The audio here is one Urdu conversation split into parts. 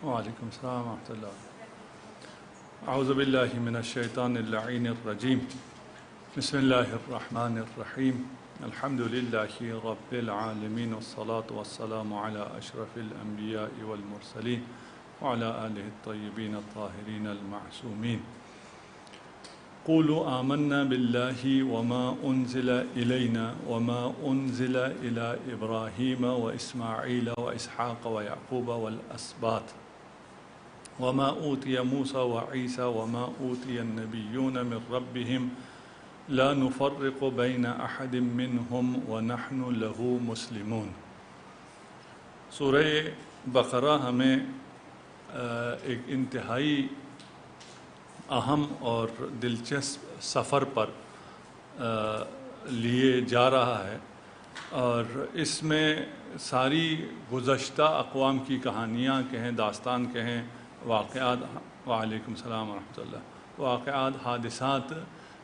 وعلیکم السلام ورحمۃ اللہ. اعوذ باللہ من الشیطان اللعین الرجیم. بسم اللہ الرحمن الرحیم. الحمد للہ رب العالمین والصلاة والسلام علی اشرف الانبیاء والمرسلین وعلی آلہ الطیبین الطاہرین المعصومین. قولوا آمنا باللہ وما انزل الینا وما انزل الی ابراہیم واسماعیل واسحاق ویعقوب والاسباط وما اوتی موسیٰ وعیسیٰ وما اوتی النبیون من ربهم لا نفرق بین احد منہم ونحن له مسلمون. سورہ بقرہ ہمیں ایک انتہائی اہم اور دلچسپ سفر پر لیے جا رہا ہے، اور اس میں ساری گزشتہ اقوام کی کہانیاں کہیں، داستان کہیں، واقعات، وعلیکم السلام ورحمۃ اللہ، واقعات، حادثات،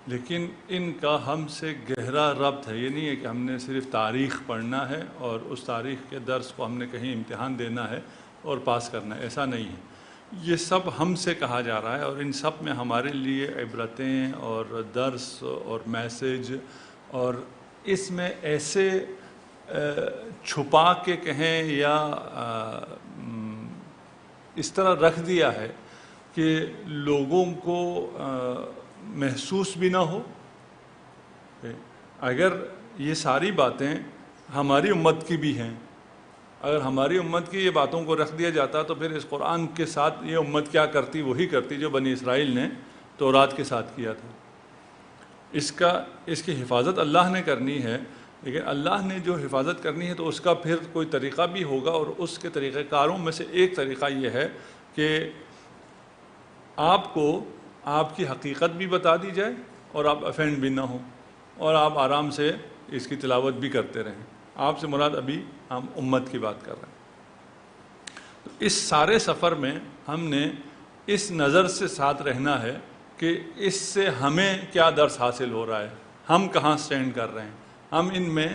لیکن ان کا ہم سے گہرا ربط ہے. یہ نہیں ہے کہ ہم نے صرف تاریخ پڑھنا ہے اور اس تاریخ کے درس کو ہم نے کہیں امتحان دینا ہے اور پاس کرنا ہے، ایسا نہیں ہے. یہ سب ہم سے کہا جا رہا ہے، اور ان سب میں ہمارے لیے عبرتیں اور درس اور میسج، اور اس میں ایسے چھپا کے کہیں یا اس طرح رکھ دیا ہے کہ لوگوں کو محسوس بھی نہ ہو. اگر یہ ساری باتیں ہماری امت کی بھی ہیں، اگر ہماری امت کی یہ باتوں کو رکھ دیا جاتا تو پھر اس قرآن کے ساتھ یہ امت کیا کرتی؟ وہی کرتی جو بنی اسرائیل نے تورات کے ساتھ کیا تھا. اس کی حفاظت اللہ نے کرنی ہے، لیکن اللہ نے جو حفاظت کرنی ہے تو اس کا پھر کوئی طریقہ بھی ہوگا، اور اس کے طریقہ کاروں میں سے ایک طریقہ یہ ہے کہ آپ کو آپ کی حقیقت بھی بتا دی جائے اور آپ افینڈ بھی نہ ہوں، اور آپ آرام سے اس کی تلاوت بھی کرتے رہیں. آپ سے مراد ابھی ہم امت کی بات کر رہے ہیں. تو اس سارے سفر میں ہم نے اس نظر سے ساتھ رہنا ہے کہ اس سے ہمیں کیا درس حاصل ہو رہا ہے، ہم کہاں سٹینڈ کر رہے ہیں. ہم ان میں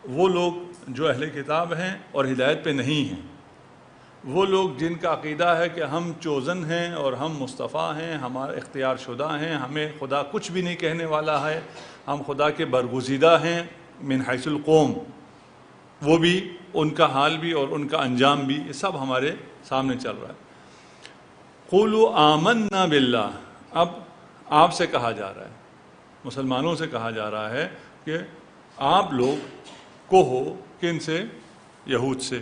وہ لوگ جو اہل کتاب ہیں اور ہدایت پہ نہیں ہیں، وہ لوگ جن کا عقیدہ ہے کہ ہم چوزن ہیں اور ہم مصطفیٰ ہیں، ہمارا اختیار شدہ ہیں، ہمیں خدا کچھ بھی نہیں کہنے والا ہے، ہم خدا کے برگزیدہ ہیں من حیث القوم، وہ بھی ان کا حال بھی اور ان کا انجام بھی، یہ سب ہمارے سامنے چل رہا ہے. قولوا آمنا باللہ. اب آپ سے کہا جا رہا ہے، مسلمانوں سے کہا جا رہا ہے کہ آپ لوگ کہو، کن سے؟ یہود سے.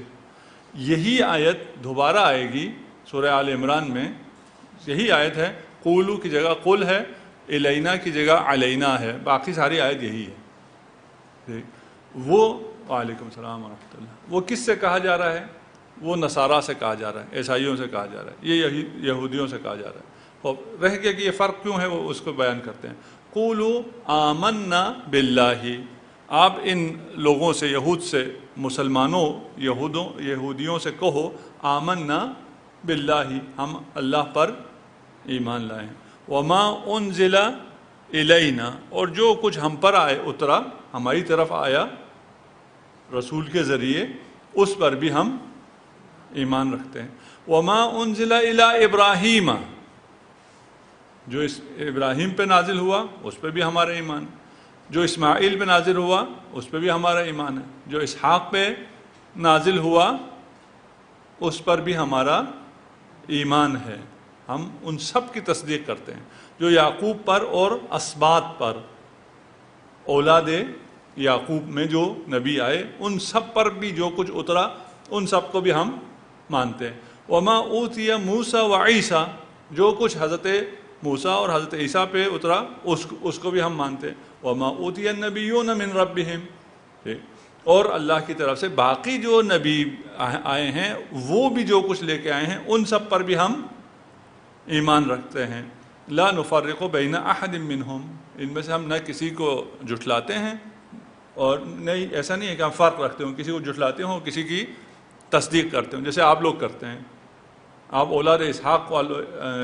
یہی آیت دوبارہ آئے گی سورہ آل عمران میں. یہی آیت ہے، قولو کی جگہ قل ہے، الینا کی جگہ علینا ہے، باقی ساری آیت یہی ہے. وہ وعلیکم السلام ورحمۃ اللہ. وہ کس سے کہا جا رہا ہے؟ وہ نصارہ سے کہا جا رہا ہے، عیسائیوں سے کہا جا رہا ہے، یہ یہودیوں سے کہا جا رہا ہے. رہ گیا کہ یہ فرق کیوں ہے، وہ اس کو بیان کرتے ہیں. قولوا آمنا باللہ. آپ ان لوگوں سے، یہود سے، مسلمانوں یہودیوں سے کہو آمنا باللہ، ہم اللہ پر ایمان لائیں. وما انزل الینا، اور جو کچھ ہم پر اترا، ہماری طرف آیا رسول کے ذریعے، اس پر بھی ہم ایمان رکھتے ہیں. وما انزل الی ابراہیم، جو ابراہیم پہ نازل ہوا اس پہ بھی ہمارا ایمان ہے، جو اسماعیل پہ نازل ہوا اس پہ بھی ہمارا ایمان ہے، جو اسحاق پہ نازل ہوا اس پر بھی ہمارا ایمان ہے. ہم ان سب کی تصدیق کرتے ہیں. جو یعقوب پر اور اسباط پر، اولاد یعقوب میں جو نبی آئے، ان سب پر بھی جو کچھ اترا ان سب کو بھی ہم مانتے ہیں. وما اوتی موسیٰ وعیسیٰ، جو کچھ حضرت موسیٰ اور حضرت عیسیٰ پہ اترا اس کو بھی ہم مانتے ہیں. وما اوتی النبیون من ربهم، اور اللہ کی طرف سے باقی جو نبی آئے ہیں وہ بھی جو کچھ لے کے آئے ہیں ان سب پر بھی ہم ایمان رکھتے ہیں. لا نفرق بین احد منہم، ان میں سے ہم نہ کسی کو جھٹلاتے ہیں، اور نہیں ایسا نہیں ہے کہ ہم فرق رکھتے ہوں، کسی کو جھٹلاتے ہوں، کسی کی تصدیق کرتے ہوں، جیسے آپ لوگ کرتے ہیں. آپ اولاد اسحاق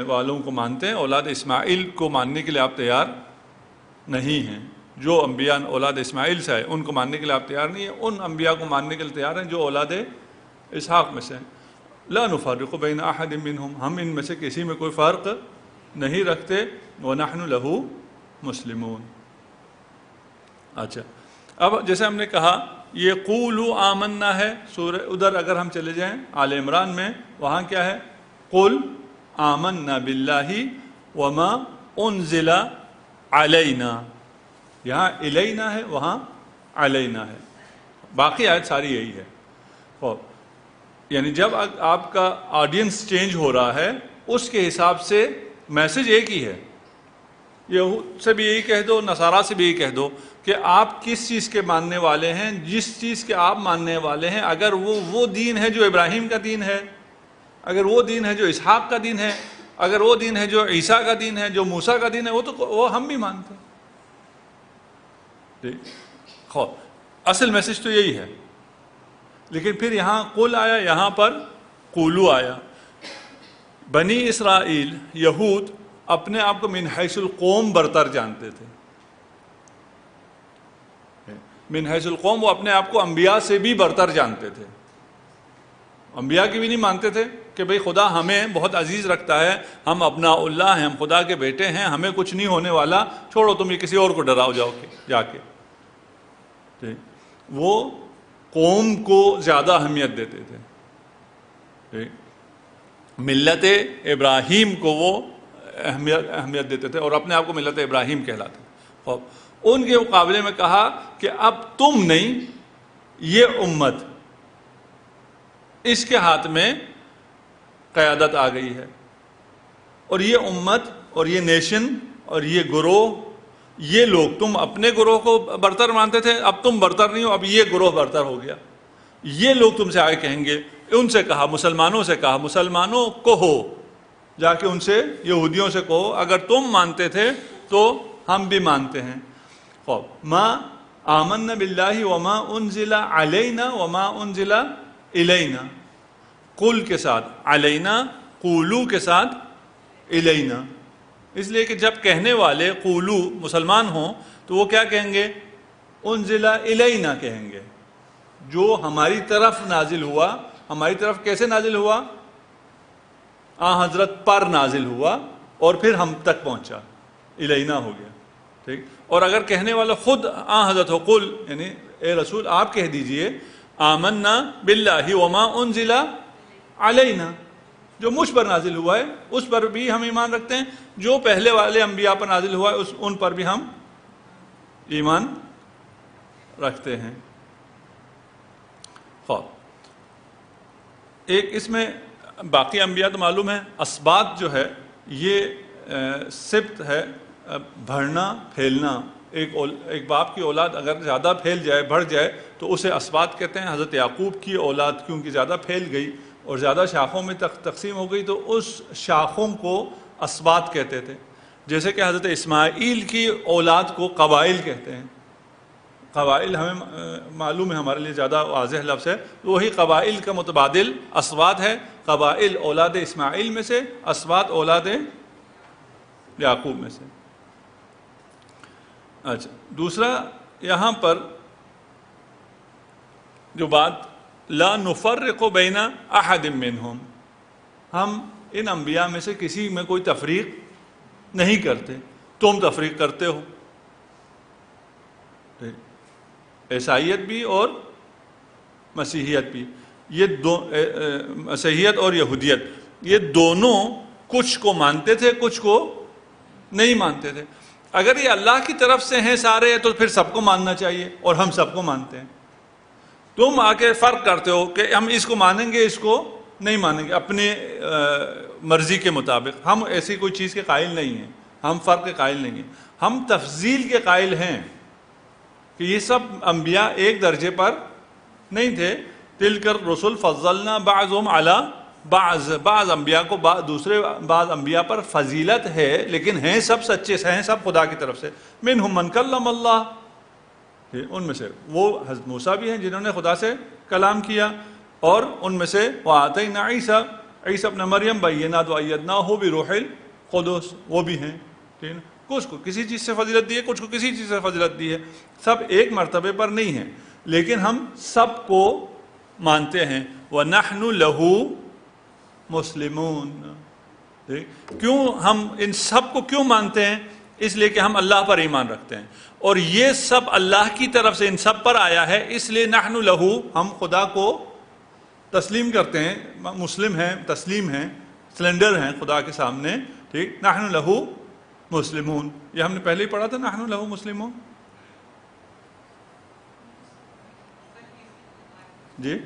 والوں کو مانتے ہیں، اولاد اسماعیل کو ماننے کے لیے آپ تیار نہیں ہیں. جو انبیاء اولاد اسماعیل سے آئے ان کو ماننے کے لیے آپ تیار نہیں ہیں، ان انبیاء کو ماننے کے لیے تیار ہیں جو اولاد اسحاق میں سے ہیں. لا نفرق بین احد منہم، ہم ان میں سے کسی میں کوئی فرق نہیں رکھتے، ونحن لہ مسلمون۔ اچھا، اب جیسے ہم نے کہا یہ قولوا آمنا ہے، سورہ ادھر اگر ہم چلے جائیں آل عمران میں، وہاں کیا ہے؟ قل آمنا باللہ وما انزل علینا، یہاں الینا ہے، وہاں علینا ہے، باقی آیت ساری یہی ہے۔ اور یعنی جب آپ کا آڈینس چینج ہو رہا ہے اس کے حساب سے میسج ایک ہی ہے۔ یہود سے بھی یہی کہہ دو، نصارہ سے بھی یہی کہہ دو کہ آپ کس چیز کے ماننے والے ہیں، جس چیز کے آپ ماننے والے ہیں، اگر وہ دین ہے جو ابراہیم کا دین ہے، اگر وہ دین ہے جو اسحاق کا دین ہے، اگر وہ دین ہے جو عیسیٰ کا دین ہے، جو موسیٰ کا دین ہے، وہ ہم بھی مانتے ہیں۔ اصل میسج تو یہی ہے، لیکن پھر یہاں قل آیا، یہاں پر قولو آیا۔ بنی اسرائیل، یہود اپنے آپ کو من حیث القوم برتر جانتے تھے، من حیث القوم، وہ اپنے آپ کو انبیاء سے بھی برتر جانتے تھے، انبیاء کی بھی نہیں مانتے تھے کہ بھئی خدا ہمیں بہت عزیز رکھتا ہے، ہم ابناء اللہ ہیں، ہم خدا کے بیٹے ہیں، ہمیں کچھ نہیں ہونے والا، چھوڑو تم یہ کسی اور کو ڈراؤ جاؤ کے جا کے۔ وہ قوم کو زیادہ اہمیت دیتے تھے، ملت ابراہیم کو وہ اہمیت دیتے تھے اور اپنے آپ کو ملت ابراہیم کہلاتے تھے۔ ان کے مقابلے میں کہا کہ اب تم نہیں، یہ امت، اس کے ہاتھ میں قیادت آ گئی ہے، اور یہ امت اور یہ نیشن اور یہ گروہ، یہ لوگ، تم اپنے گروہ کو برتر مانتے تھے، اب تم برتر نہیں ہو، اب یہ گروہ برتر ہو گیا۔ یہ لوگ تم سے آگے کہیں گے، ان سے کہا، مسلمانوں سے کہا، مسلمانوں کہو، جا کے ان سے، یہودیوں سے کہو، اگر تم مانتے تھے تو ہم بھی مانتے ہیں۔ ما آمنا باللہ وما انزل علینا وما انزل الینا، قل کے ساتھ علینا، قولو کے ساتھ الینا، اس لیے کہ جب کہنے والے قولو مسلمان ہوں تو وہ کیا کہیں گے؟ انزل الینا کہیں گے، جو ہماری طرف نازل ہوا۔ ہماری طرف کیسے نازل ہوا؟ حضرت پر نازل ہوا اور پھر ہم تک پہنچا، الینا ہو گیا، ٹھیک۔ اور اگر کہنے والا خود حضرت ہو، قل یعنی اے رسول آپ کہہ دیجئے آمنا باللہ وما انزل علینا، جو مجھ پر نازل ہوا ہے اس پر بھی ہم ایمان رکھتے ہیں، جو پہلے والے انبیاء پر نازل ہوا ہے ان پر بھی ہم ایمان رکھتے ہیں۔ ایک اس میں باقی انبیاء تو معلوم ہے، اسباط جو ہے یہ سبت ہے، بڑھنا پھیلنا، ایک باپ کی اولاد اگر زیادہ پھیل جائے، بڑھ جائے تو اسے اسباط کہتے ہیں۔ حضرت یعقوب کی اولاد کیونکہ زیادہ پھیل گئی اور زیادہ شاخوں میں تقسیم ہو گئی تو اس شاخوں کو اسباط کہتے تھے، جیسے کہ حضرت اسماعیل کی اولاد کو قبائل کہتے ہیں۔ قبائل ہمیں معلوم ہے، ہمارے لیے زیادہ واضح لفظ ہے، وہی قبائل کا متبادل اسباط ہے، قبائل اولاد اسماعیل میں سے، اسباط اولاد یعقوب میں سے۔ اچھا، دوسرا یہاں پر جو بات لا نفرق بین احد منہم، ہم ان انبیاء میں سے کسی میں کوئی تفریق نہیں کرتے، تم تفریق کرتے ہو، عیسائیت بھی اور مسیحیت بھی، یہ دو مسیحیت اور یہودیت، یہ دونوں کچھ کو مانتے تھے، کچھ کو نہیں مانتے تھے۔ اگر یہ اللہ کی طرف سے ہیں سارے تو پھر سب کو ماننا چاہیے، اور ہم سب کو مانتے ہیں۔ تم آ کے فرق کرتے ہو کہ ہم اس کو مانیں گے، اس کو نہیں مانیں گے، اپنے مرضی کے مطابق۔ ہم ایسی کوئی چیز کے قائل نہیں ہیں، ہم فرق کے قائل نہیں ہیں، ہم تفضیل کے قائل ہیں کہ یہ سب انبیاء ایک درجے پر نہیں تھے۔ تلک الرسل فضلنا بعضهم علی بعض انبیاء کو بعض انبیاء پر فضیلت ہے، لیکن ہیں سب سچے، ہیں سب خدا کی طرف سے۔ منہم من کلم اللہ، ان میں سے وہ حضرت موسیٰ بھی ہیں جنہوں نے خدا سے کلام کیا، اور ان میں سے وآتینا عیسیٰ ابن مریم بینات وایدناہ بروح القدس، وہ بھی ہیں، ٹھیک ہے۔ کچھ کو کسی چیز سے فضیلت دی ہے، کچھ کو کسی چیز سے فضیلت دی ہے، سب ایک مرتبے پر نہیں ہیں، لیکن ہم سب کو مانتے ہیں۔ وَنَحْنُ لَهُ مسلمون. کیوں ہم ان سب کو کیوں مانتے ہیں؟ اس لیے کہ ہم اللہ پر ایمان رکھتے ہیں، اور یہ سب اللہ کی طرف سے ان سب پر آیا ہے، اس لیے نحن لہو، ہم خدا کو تسلیم کرتے ہیں، مسلم ہیں، تسلیم ہیں، سلنڈر ہیں خدا کے سامنے. ٹھیک، نحن لہو مسلمون. یہ ہم نے پہلے ہی پڑھا تھا، نحن لہو مسلمون. جی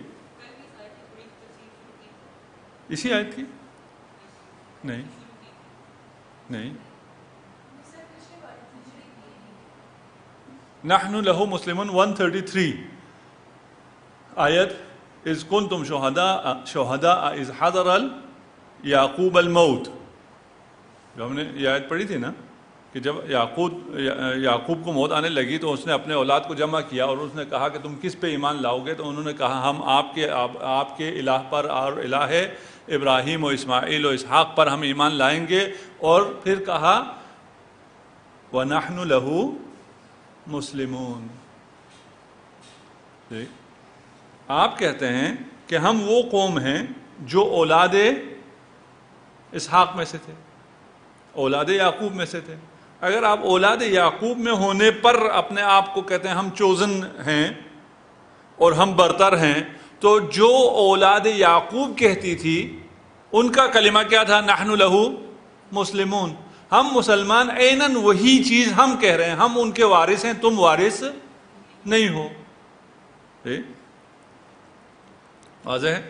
اسی آیت کی نہیں نہیں نحن لہو مسلمون 133 آیت. اذ کنتم شہداء اذ حضر یعقوب الموت. جو ہم نے یہ آیت پڑھی تھی نا کہ جب یعقوب کو موت آنے لگی تو اس نے اپنے اولاد کو جمع کیا اور اس نے کہا کہ تم کس پہ ایمان لاؤ گے؟ تو انہوں نے کہا ہم آپ کے الہ پر اور الہ ابراہیم و اسماعیل و اسحاق پر ہم ایمان لائیں گے. اور پھر کہا وَنَحْنُ لَهُ مسلمون. آپ کہتے ہیں کہ ہم وہ قوم ہیں جو اولاد اسحاق میں سے تھے، اولاد یعقوب میں سے تھے. اگر آپ اولاد یعقوب میں ہونے پر اپنے آپ کو کہتے ہیں ہم چوزن ہیں اور ہم برتر ہیں، تو جو اولاد یعقوب کہتی تھی ان کا کلمہ کیا تھا؟ نحن لہو مسلمون. ہم مسلمان عیناً وہی چیز ہم کہہ رہے ہیں، ہم ان کے وارث ہیں، تم وارث نہیں ہو. واضح ہے؟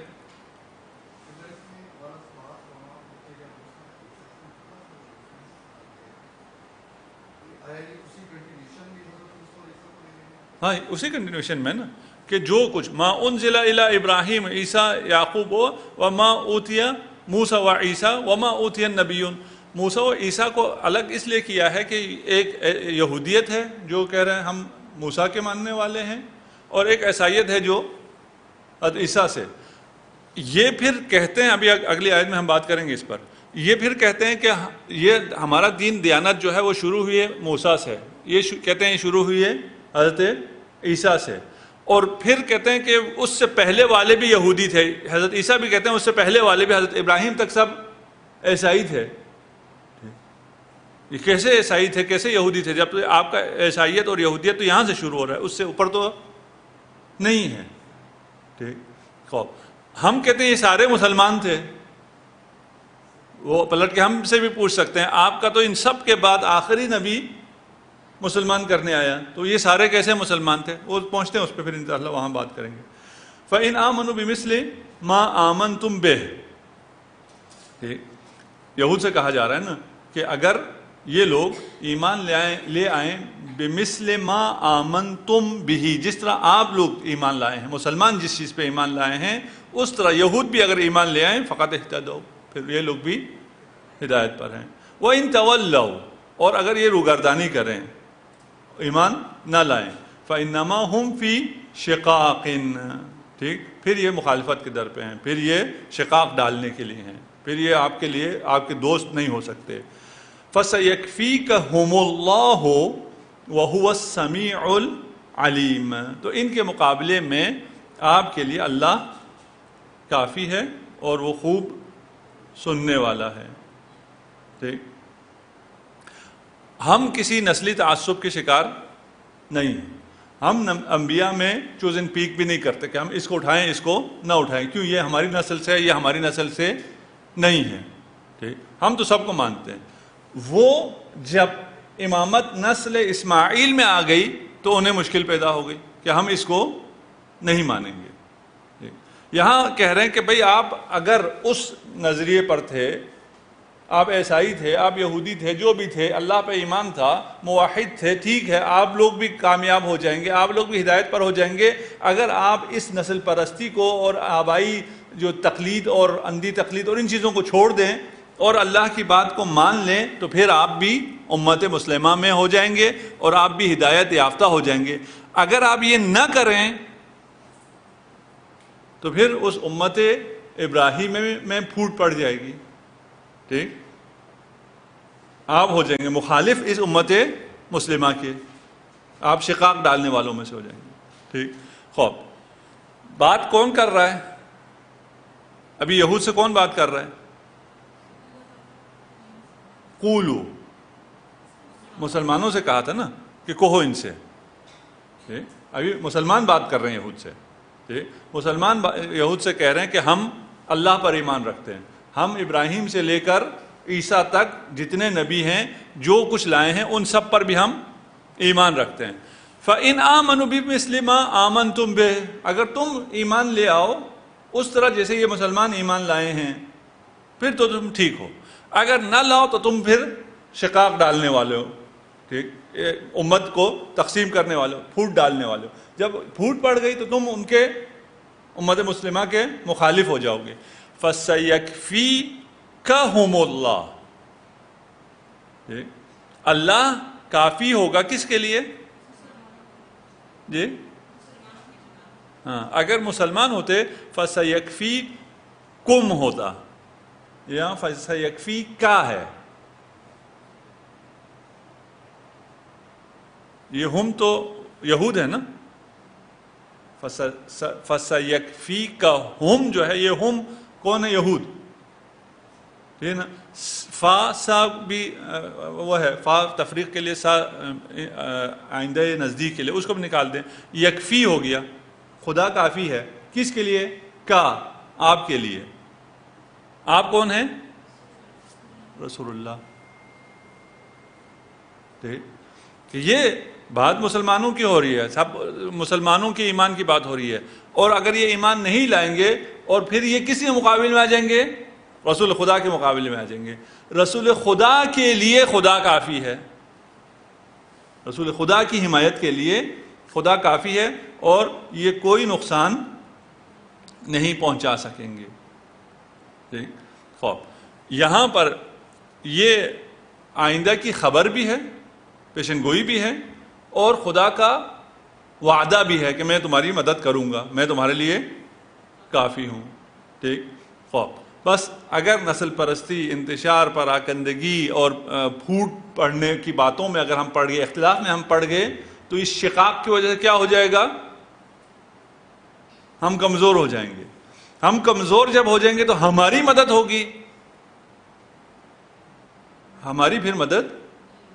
ہاں اسی کنٹینیوشن میں نا کہ جو کچھ ما انزل الی ابراہیم عیسیٰ یعقوب وما اوتی موسیٰ و عیسیٰ وما اوتی النبیون. موسیٰ و عیسیٰ کو الگ اس لیے کیا ہے کہ ایک یہودیت ہے جو کہہ رہے ہیں ہم موسیٰ کے ماننے والے ہیں، اور ایک عیسائیت ہے جو عیسیٰ سے. یہ پھر کہتے ہیں، ابھی اگلی آیت میں ہم بات کریں گے اس پر، یہ پھر کہتے ہیں کہ یہ ہمارا دین دیانت جو ہے وہ شروع ہوئی ہے موسیٰ سے، یہ کہتے ہیں شروع ہوئی ہے حضرت عیسیٰ سے. اور پھر کہتے ہیں کہ اس سے پہلے والے بھی یہودی تھے. حضرت عیسیٰ بھی کہتے ہیں اس سے پہلے والے بھی، حضرت ابراہیم تک سب عیسائی تھے. یہ کیسے عیسائی تھے، کیسے یہودی تھے؟ جب آپ کا عیسائیت اور یہودیت تو یہاں سے شروع ہو رہا ہے، اس سے اوپر تو نہیں ہے. ٹھیک، ہم کہتے ہیں یہ سارے مسلمان تھے. وہ پلٹ کے ہم سے بھی پوچھ سکتے ہیں آپ کا تو ان سب کے بعد آخری نبی مسلمان کرنے آیا، تو یہ سارے کیسے مسلمان تھے؟ وہ پہنچتے ہیں اس پہ، پھر انشاءاللہ وہاں بات کریں گے. فَإِنْ آمَنُوا بِمِثْلِ مَا آمَنْتُمْ بِهِ. یہود سے کہا جا رہا ہے نا کہ اگر یہ لوگ ایمان لے آئیں بِمِثْلِ مَا آمَنْتُمْ بِهِ، جس طرح آپ لوگ ایمان لائے ہیں، مسلمان جس چیز پہ ایمان لائے ہیں اس طرح یہود بھی اگر ایمان لے آئیں فَقَدْ اهْتَدَوْا، پھر یہ لوگ بھی ہدایت پر ہیں. وَإِنْ تَوَلَّوْا، اور اگر یہ روگردانی کریں، ایمان نہ لائیں، فَإِنَّمَا هُمْ فِي شِقَاقٍ. ٹھیک، پھر یہ مخالفت کے در پہ ہیں، پھر یہ شقاق ڈالنے کے لیے ہیں، پھر یہ آپ کے لیے آپ کے دوست نہیں ہو سکتے. فَسَيَكْفِيكَهُمُ اللَّهُ وَهُوَ السَّمِيعُ الْعَلِيمُ. تو ان کے مقابلے میں آپ کے لیے اللہ کافی ہے اور وہ خوب سننے والا ہے. ٹھیک، ہم کسی نسلی تعصب کے شکار نہیں ہیں. ہم انبیاء میں چوز اینڈ پیک بھی نہیں کرتے کہ ہم اس کو اٹھائیں اس کو نہ اٹھائیں، کیوں یہ ہماری نسل سے ہے، یہ ہماری نسل سے نہیں ہے. ٹھیک، ہم تو سب کو مانتے ہیں. وہ جب امامت نسل اسماعیل میں آ گئی تو انہیں مشکل پیدا ہو گئی کہ ہم اس کو نہیں مانیں گے. یہاں کہہ رہے ہیں کہ بھئی آپ اگر اس نظریے پر تھے، آپ عیسائی تھے، آپ یہودی تھے، جو بھی تھے، اللہ پہ ایمان تھا، موحد تھے، ٹھیک ہے، آپ لوگ بھی کامیاب ہو جائیں گے، آپ لوگ بھی ہدایت پر ہو جائیں گے اگر آپ اس نسل پرستی کو اور آبائی جو تقلید اور اندھی تقلید اور ان چیزوں کو چھوڑ دیں اور اللہ کی بات کو مان لیں، تو پھر آپ بھی امت مسلمہ میں ہو جائیں گے اور آپ بھی ہدایت یافتہ ہو جائیں گے. اگر آپ یہ نہ کریں تو پھر اس امت ابراہیم میں پھوٹ پڑ جائے گی. ٹھیک، آپ ہو جائیں گے مخالف اس امت مسلمہ کے، آپ شقاق ڈالنے والوں میں سے ہو جائیں گے. ٹھیک، خوب بات کون کر رہا ہے؟ ابھی یہود سے کون بات کر رہا ہے؟ قولو، مسلمانوں سے کہا تھا نا کہ کہو ان سے. ابھی مسلمان بات کر رہے ہیں یہود سے. مسلمان یہود سے کہہ رہے ہیں کہ ہم اللہ پر ایمان رکھتے ہیں، ہم ابراہیم سے لے کر عیسیٰ تک جتنے نبی ہیں جو کچھ لائے ہیں ان سب پر بھی ہم ایمان رکھتے ہیں. فَإِنْ آمَنُوا بِمِثْلِ مَا آمَنْتُمْ بِهِ، اگر تم ایمان لے آؤ اس طرح جیسے یہ مسلمان ایمان لائے ہیں پھر تو تم ٹھیک ہو، اگر نہ لاؤ تو تم پھر شقاق ڈالنے والے ہو، ٹھیک، امت کو تقسیم کرنے والے ہو، پھوٹ ڈالنے والے ہو. جب پھوٹ پڑ گئی تو تم ان کے امت مسلمہ کے مخالف ہو جاؤ گے. فَسَيَكْفِيكَهُمُ اللَّهُ، اللہ کافی ہوگا کس کے لیے؟ جی ہاں، اگر مسلمان ہوتے فَسَيَكْفِيكُمْ ہوتا، یہاں فَسَيَكْفِيكَ ہے. یہ ہم تو یہود ہے نا، فَسَيَكْفِيكَهُمْ جو ہے یہ ہم کون ہے؟ یہود. ٹھیک ہے نا. فا سا بھی وہ ہے، فا تفریق کے لیے، سا آئندہ نزدیک کے لیے، اس کو بھی نکال دیں. یکفی ہو گیا، خدا کافی ہے کس کے لیے؟ کا، آپ کے لیے. آپ کون ہیں؟ رسول اللہ. ٹھیک، کہ یہ بات مسلمانوں کی ہو رہی ہے، سب مسلمانوں کے ایمان کی بات ہو رہی ہے. اور اگر یہ ایمان نہیں لائیں گے اور پھر یہ کسی کے مقابلے میں آ جائیں گے؟ رسول خدا کے مقابلے میں آ جائیں گے. رسول خدا کے لیے خدا کافی ہے، رسول خدا کی حمایت کے لیے خدا کافی ہے، اور یہ کوئی نقصان نہیں پہنچا سکیں گے. ٹھیک، خوب یہاں پر یہ آئندہ کی خبر بھی ہے، پیشن گوئی بھی ہے، اور خدا کا وعدہ بھی ہے کہ میں تمہاری مدد کروں گا، میں تمہارے لیے کافی ہوں. ٹھیک، خوب بس اگر نسل پرستی، انتشار، پراکندگی اور پھوٹ پڑنے کی باتوں میں اگر ہم پڑ گئے، اختلاف میں ہم پڑ گئے، تو اس شقاق کی وجہ سے کیا ہو جائے گا؟ ہم کمزور ہو جائیں گے. ہم کمزور جب ہو جائیں گے تو ہماری مدد ہوگی، ہماری پھر مدد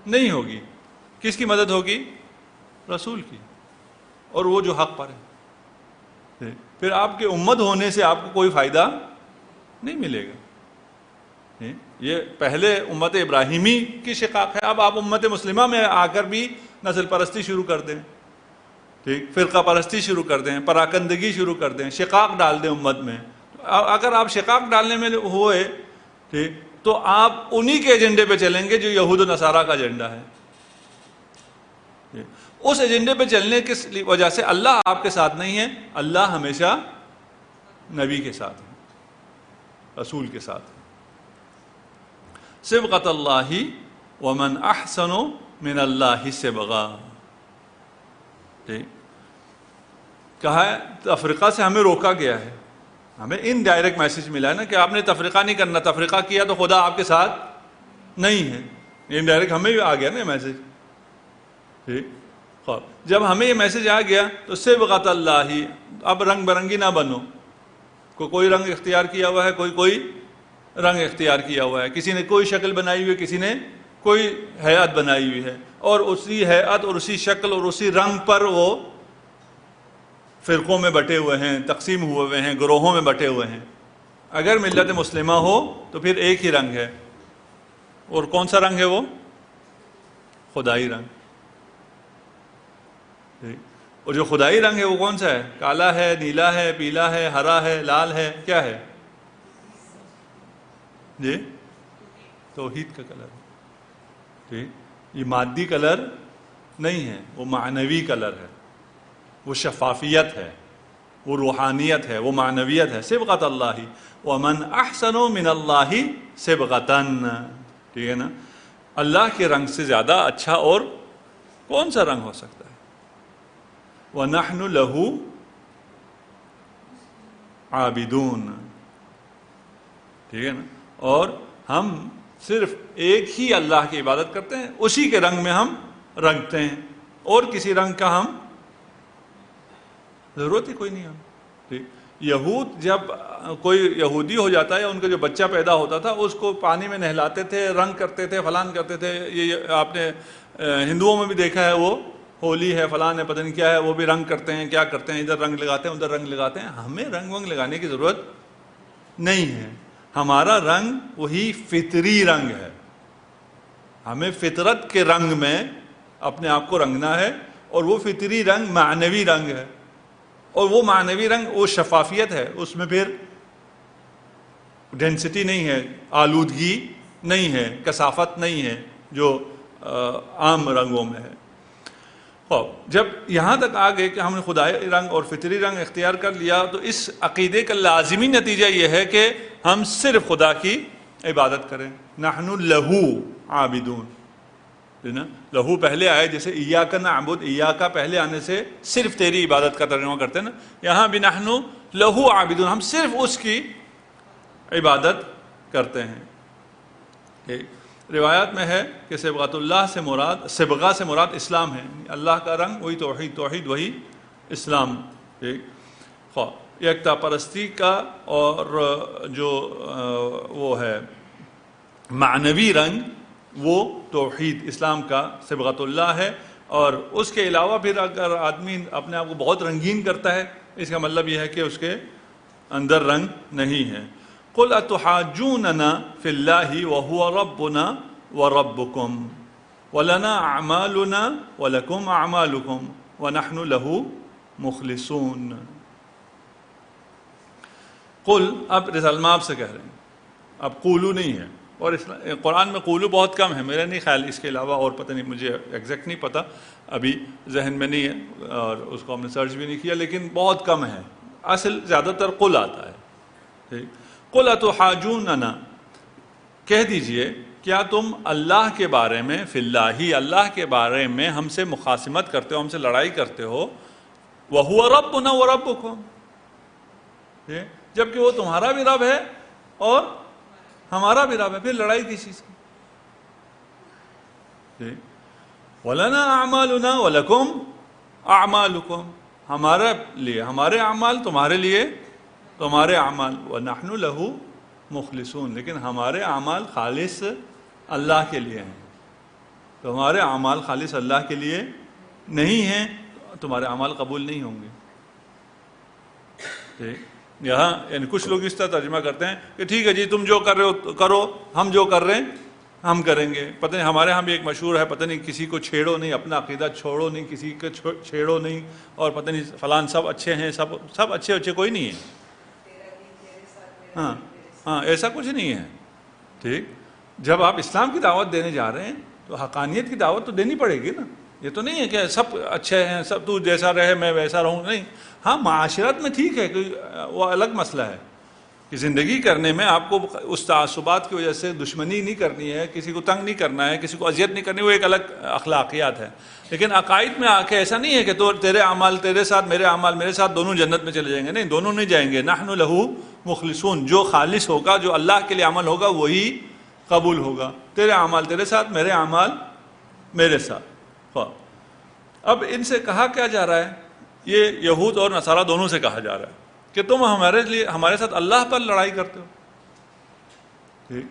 نہیں ہوگی. کس کی مدد ہوگی؟ رسول کی، اور وہ جو حق پر ہے. پھر آپ کے امت ہونے سے آپ کو کوئی فائدہ نہیں ملے گا. یہ پہلے امت ابراہیمی کی شقاق ہے، اب آپ امت مسلمہ میں آ کر بھی نسل پرستی شروع کر دیں، ٹھیک، فرقہ پرستی شروع کر دیں، پراکندگی شروع کر دیں، شقاق ڈال دیں امت میں. اگر آپ شقاق ڈالنے میں ہوئے، ٹھیک، تو آپ انہی کے ایجنڈے پہ چلیں گے جو یہود و نصارہ کا ایجنڈا ہے. اس ایجنڈے پہ چلنے کی وجہ سے اللہ آپ کے ساتھ نہیں ہے، اللہ ہمیشہ نبی کے ساتھ ہے، رسول کے ساتھ. صبغۃ اللہ ومن احسن من اللہ صبغہ. کہا ہے تفرقہ سے ہمیں روکا گیا ہے، ہمیں ان ڈائریکٹ میسج ملا ہے نا کہ آپ نے تفرقہ نہیں کرنا، تفرقہ کیا تو خدا آپ کے ساتھ نہیں ہے. ان ڈائریکٹ ہمیں بھی آ گیا نا میسج. ٹھیک، جب ہمیں یہ میسج آ گیا تو صبغۃ اللہ، اب رنگ برنگی نہ بنو. کوئی رنگ اختیار کیا ہوا ہے، کوئی رنگ اختیار کیا ہوا ہے، کسی نے کوئی شکل بنائی ہوئی ہے، کسی نے کوئی ہیئت بنائی ہوئی ہے، اور اسی ہیئت اور اسی شکل اور اسی رنگ پر وہ فرقوں میں بٹے ہوئے ہیں، تقسیم ہوئے ہیں، گروہوں میں بٹے ہوئے ہیں. اگر ملت مسلمہ ہو تو پھر ایک ہی رنگ ہے، اور کون سا رنگ ہے؟ وہ خدائی رنگ. اور جو خدائی رنگ ہے وہ کون سا ہے؟ کالا ہے، نیلا ہے، پیلا ہے، ہرا ہے، لال ہے، کیا ہے؟ جی توحید کا کلر. ٹھیک، یہ مادی کلر نہیں ہے، وہ معنوی کلر ہے، وہ شفافیت ہے، وہ روحانیت ہے، وہ معنویت ہے. صبغۃ اللہ ومن احسن من اللہ صبغۃ. ٹھیک ہے نا. اللہ کے رنگ سے زیادہ اچھا اور کون سا رنگ ہو سکتا ہے؟ وَنَحْنُ لَهُ عَابِدُونَ. ٹھیک ہے نا. اور ہم صرف ایک ہی اللہ کی عبادت کرتے ہیں، اسی کے رنگ میں ہم رنگتے ہیں، اور کسی رنگ کا ہم ضرورت ہی کوئی نہیں. ٹھیک، یہود جب کوئی یہودی ہو جاتا ہے یا ان کا جو بچہ پیدا ہوتا تھا اس کو پانی میں نہلاتے تھے، رنگ کرتے تھے، فلان کرتے تھے. یہ آپ نے ہندوؤں میں بھی دیکھا ہے، وہ ہولی ہے، فلان ہے، پتہ نہیں کیا ہے، وہ بھی رنگ کرتے ہیں، کیا کرتے ہیں، ادھر رنگ لگاتے ہیں، ادھر رنگ لگاتے ہیں. ہمیں رنگ ونگ لگانے کی ضرورت نہیں ہے. ہمارا رنگ وہی فطری رنگ ہے. ہمیں فطرت کے رنگ میں اپنے آپ کو رنگنا ہے، اور وہ فطری رنگ معنوی رنگ ہے. اور وہ معنوی رنگ وہ شفافیت ہے، اس میں پھر ڈینسٹی نہیں ہے، آلودگی نہیں ہے، کثافت نہیں ہے جو عام رنگوں میں ہے. جب یہاں تک آ گئے کہ ہم نے خدائی رنگ اور فطری رنگ اختیار کر لیا، تو اس عقیدے کا لازمی نتیجہ یہ ہے کہ ہم صرف خدا کی عبادت کریں. نحن لہو عابدون. لہو پہلے آئے، جیسے ایاک نعبد، ایاک پہلے آنے سے صرف تیری عبادت کا ترجمہ کرتے ہیں نا. یہاں بھی نحن لہو عابدون، ہم صرف اس کی عبادت کرتے ہیں. روایات میں ہے کہ صبغۃ اللہ سے مراد، صبغہ سے مراد اسلام ہے. اللہ کا رنگ وہی توحید، توحید وہی اسلام. یکتا پرستی کا اور جو وہ ہے معنوی رنگ، وہ توحید اسلام کا صبغۃ اللہ ہے. اور اس کے علاوہ پھر اگر آدمی اپنے آپ کو بہت رنگین کرتا ہے، اس کا مطلب یہ ہے کہ اس کے اندر رنگ نہیں ہے. قل اتحاجوننا فی اللہ وهو ربنا وربکم ولنا اعمالنا ولکم اعمالکم ونحن له مخلصون. قل، اب رسالہ آپ سے کہہ رہے ہیں، اب قولو نہیں ہے. اور قرآن میں قولو بہت کم ہے، میرا نہیں خیال اس کے علاوہ اور پتہ نہیں، مجھے ایگزیکٹ نہیں پتہ، ابھی ذہن میں نہیں ہے اور اس کو ہم نے سرچ بھی نہیں کیا، لیکن بہت کم ہے. اصل زیادہ تر قل آتا ہے. قل اتحاجوننا، کہہ دیجئے کیا تم اللہ کے بارے میں، فی اللہ، اللہ کے بارے میں ہم سے مخاصمت کرتے ہو، ہم سے لڑائی کرتے ہو. وَهُوَ رَبُّنَا وَرَبُّكُمْ، جبکہ وہ تمہارا بھی رب ہے اور ہمارا بھی رب ہے. پھر لڑائی کس چیز کی؟ وَلَنَا أَعْمَالُنَا وَلَكُمْ أَعْمَالُكُمْ، ہمارے لیے ہمارے اعمال، تمہارے لیے تمہارے اعمال. وَنَحْنُ لَهُ مخلصون، لیکن ہمارے اعمال خالص اللہ کے لیے ہیں. تمہارے اعمال خالص اللہ کے لیے نہیں ہیں، تمہارے اعمال قبول نہیں ہوں گے. یہاں یعنی کچھ لوگ اس طرح ترجمہ کرتے ہیں کہ ٹھیک ہے جی، تم جو کر رہے ہو کرو، ہم جو کر رہے ہیں ہم کریں گے. پتہ نہیں ہمارے ہاں بھی ایک مشہور ہے، پتہ نہیں کسی کو چھیڑو نہیں، اپنا عقیدہ چھوڑو نہیں، کسی کو چھیڑو نہیں، اور پتہ نہیں فلان سب اچھے ہیں، سب اچھے کوئی نہیں ہے. ہاں ایسا کچھ نہیں ہے. ٹھیک، جب آپ اسلام کی دعوت دینے جا رہے ہیں تو حقانیت کی دعوت تو دینی پڑے گی نا. یہ تو نہیں ہے کہ سب اچھے ہیں، سب تو جیسا رہے میں ویسا رہوں. نہیں، ہاں معاشرت میں ٹھیک ہے، وہ الگ مسئلہ ہے کہ زندگی کرنے میں آپ کو اس تعصبات کی وجہ سے دشمنی نہیں کرنی ہے، کسی کو تنگ نہیں کرنا ہے، کسی کو اذیت نہیں کرنی، وہ ایک الگ اخلاقیات ہے. لیکن عقائد میں آ کے ایسا نہیں ہے کہ تو تیرے اعمال تیرے ساتھ، میرے اعمال میرے ساتھ، دونوں جنت میں چلے جائیں گے. نہیں، دونوں نہیں جائیں گے. نحن لہو مخلصون، جو خالص ہوگا، جو اللہ کے لیے عمل ہوگا وہی قبول ہوگا. تیرے اعمال تیرے ساتھ، میرے اعمال میرے ساتھ. اب ان سے کہا کیا جا رہا ہے؟ یہ یہود اور نصارہ دونوں سے کہا جا رہا ہے کہ تم ہمارے ساتھ اللہ پر لڑائی کرتے ہو. ٹھیک،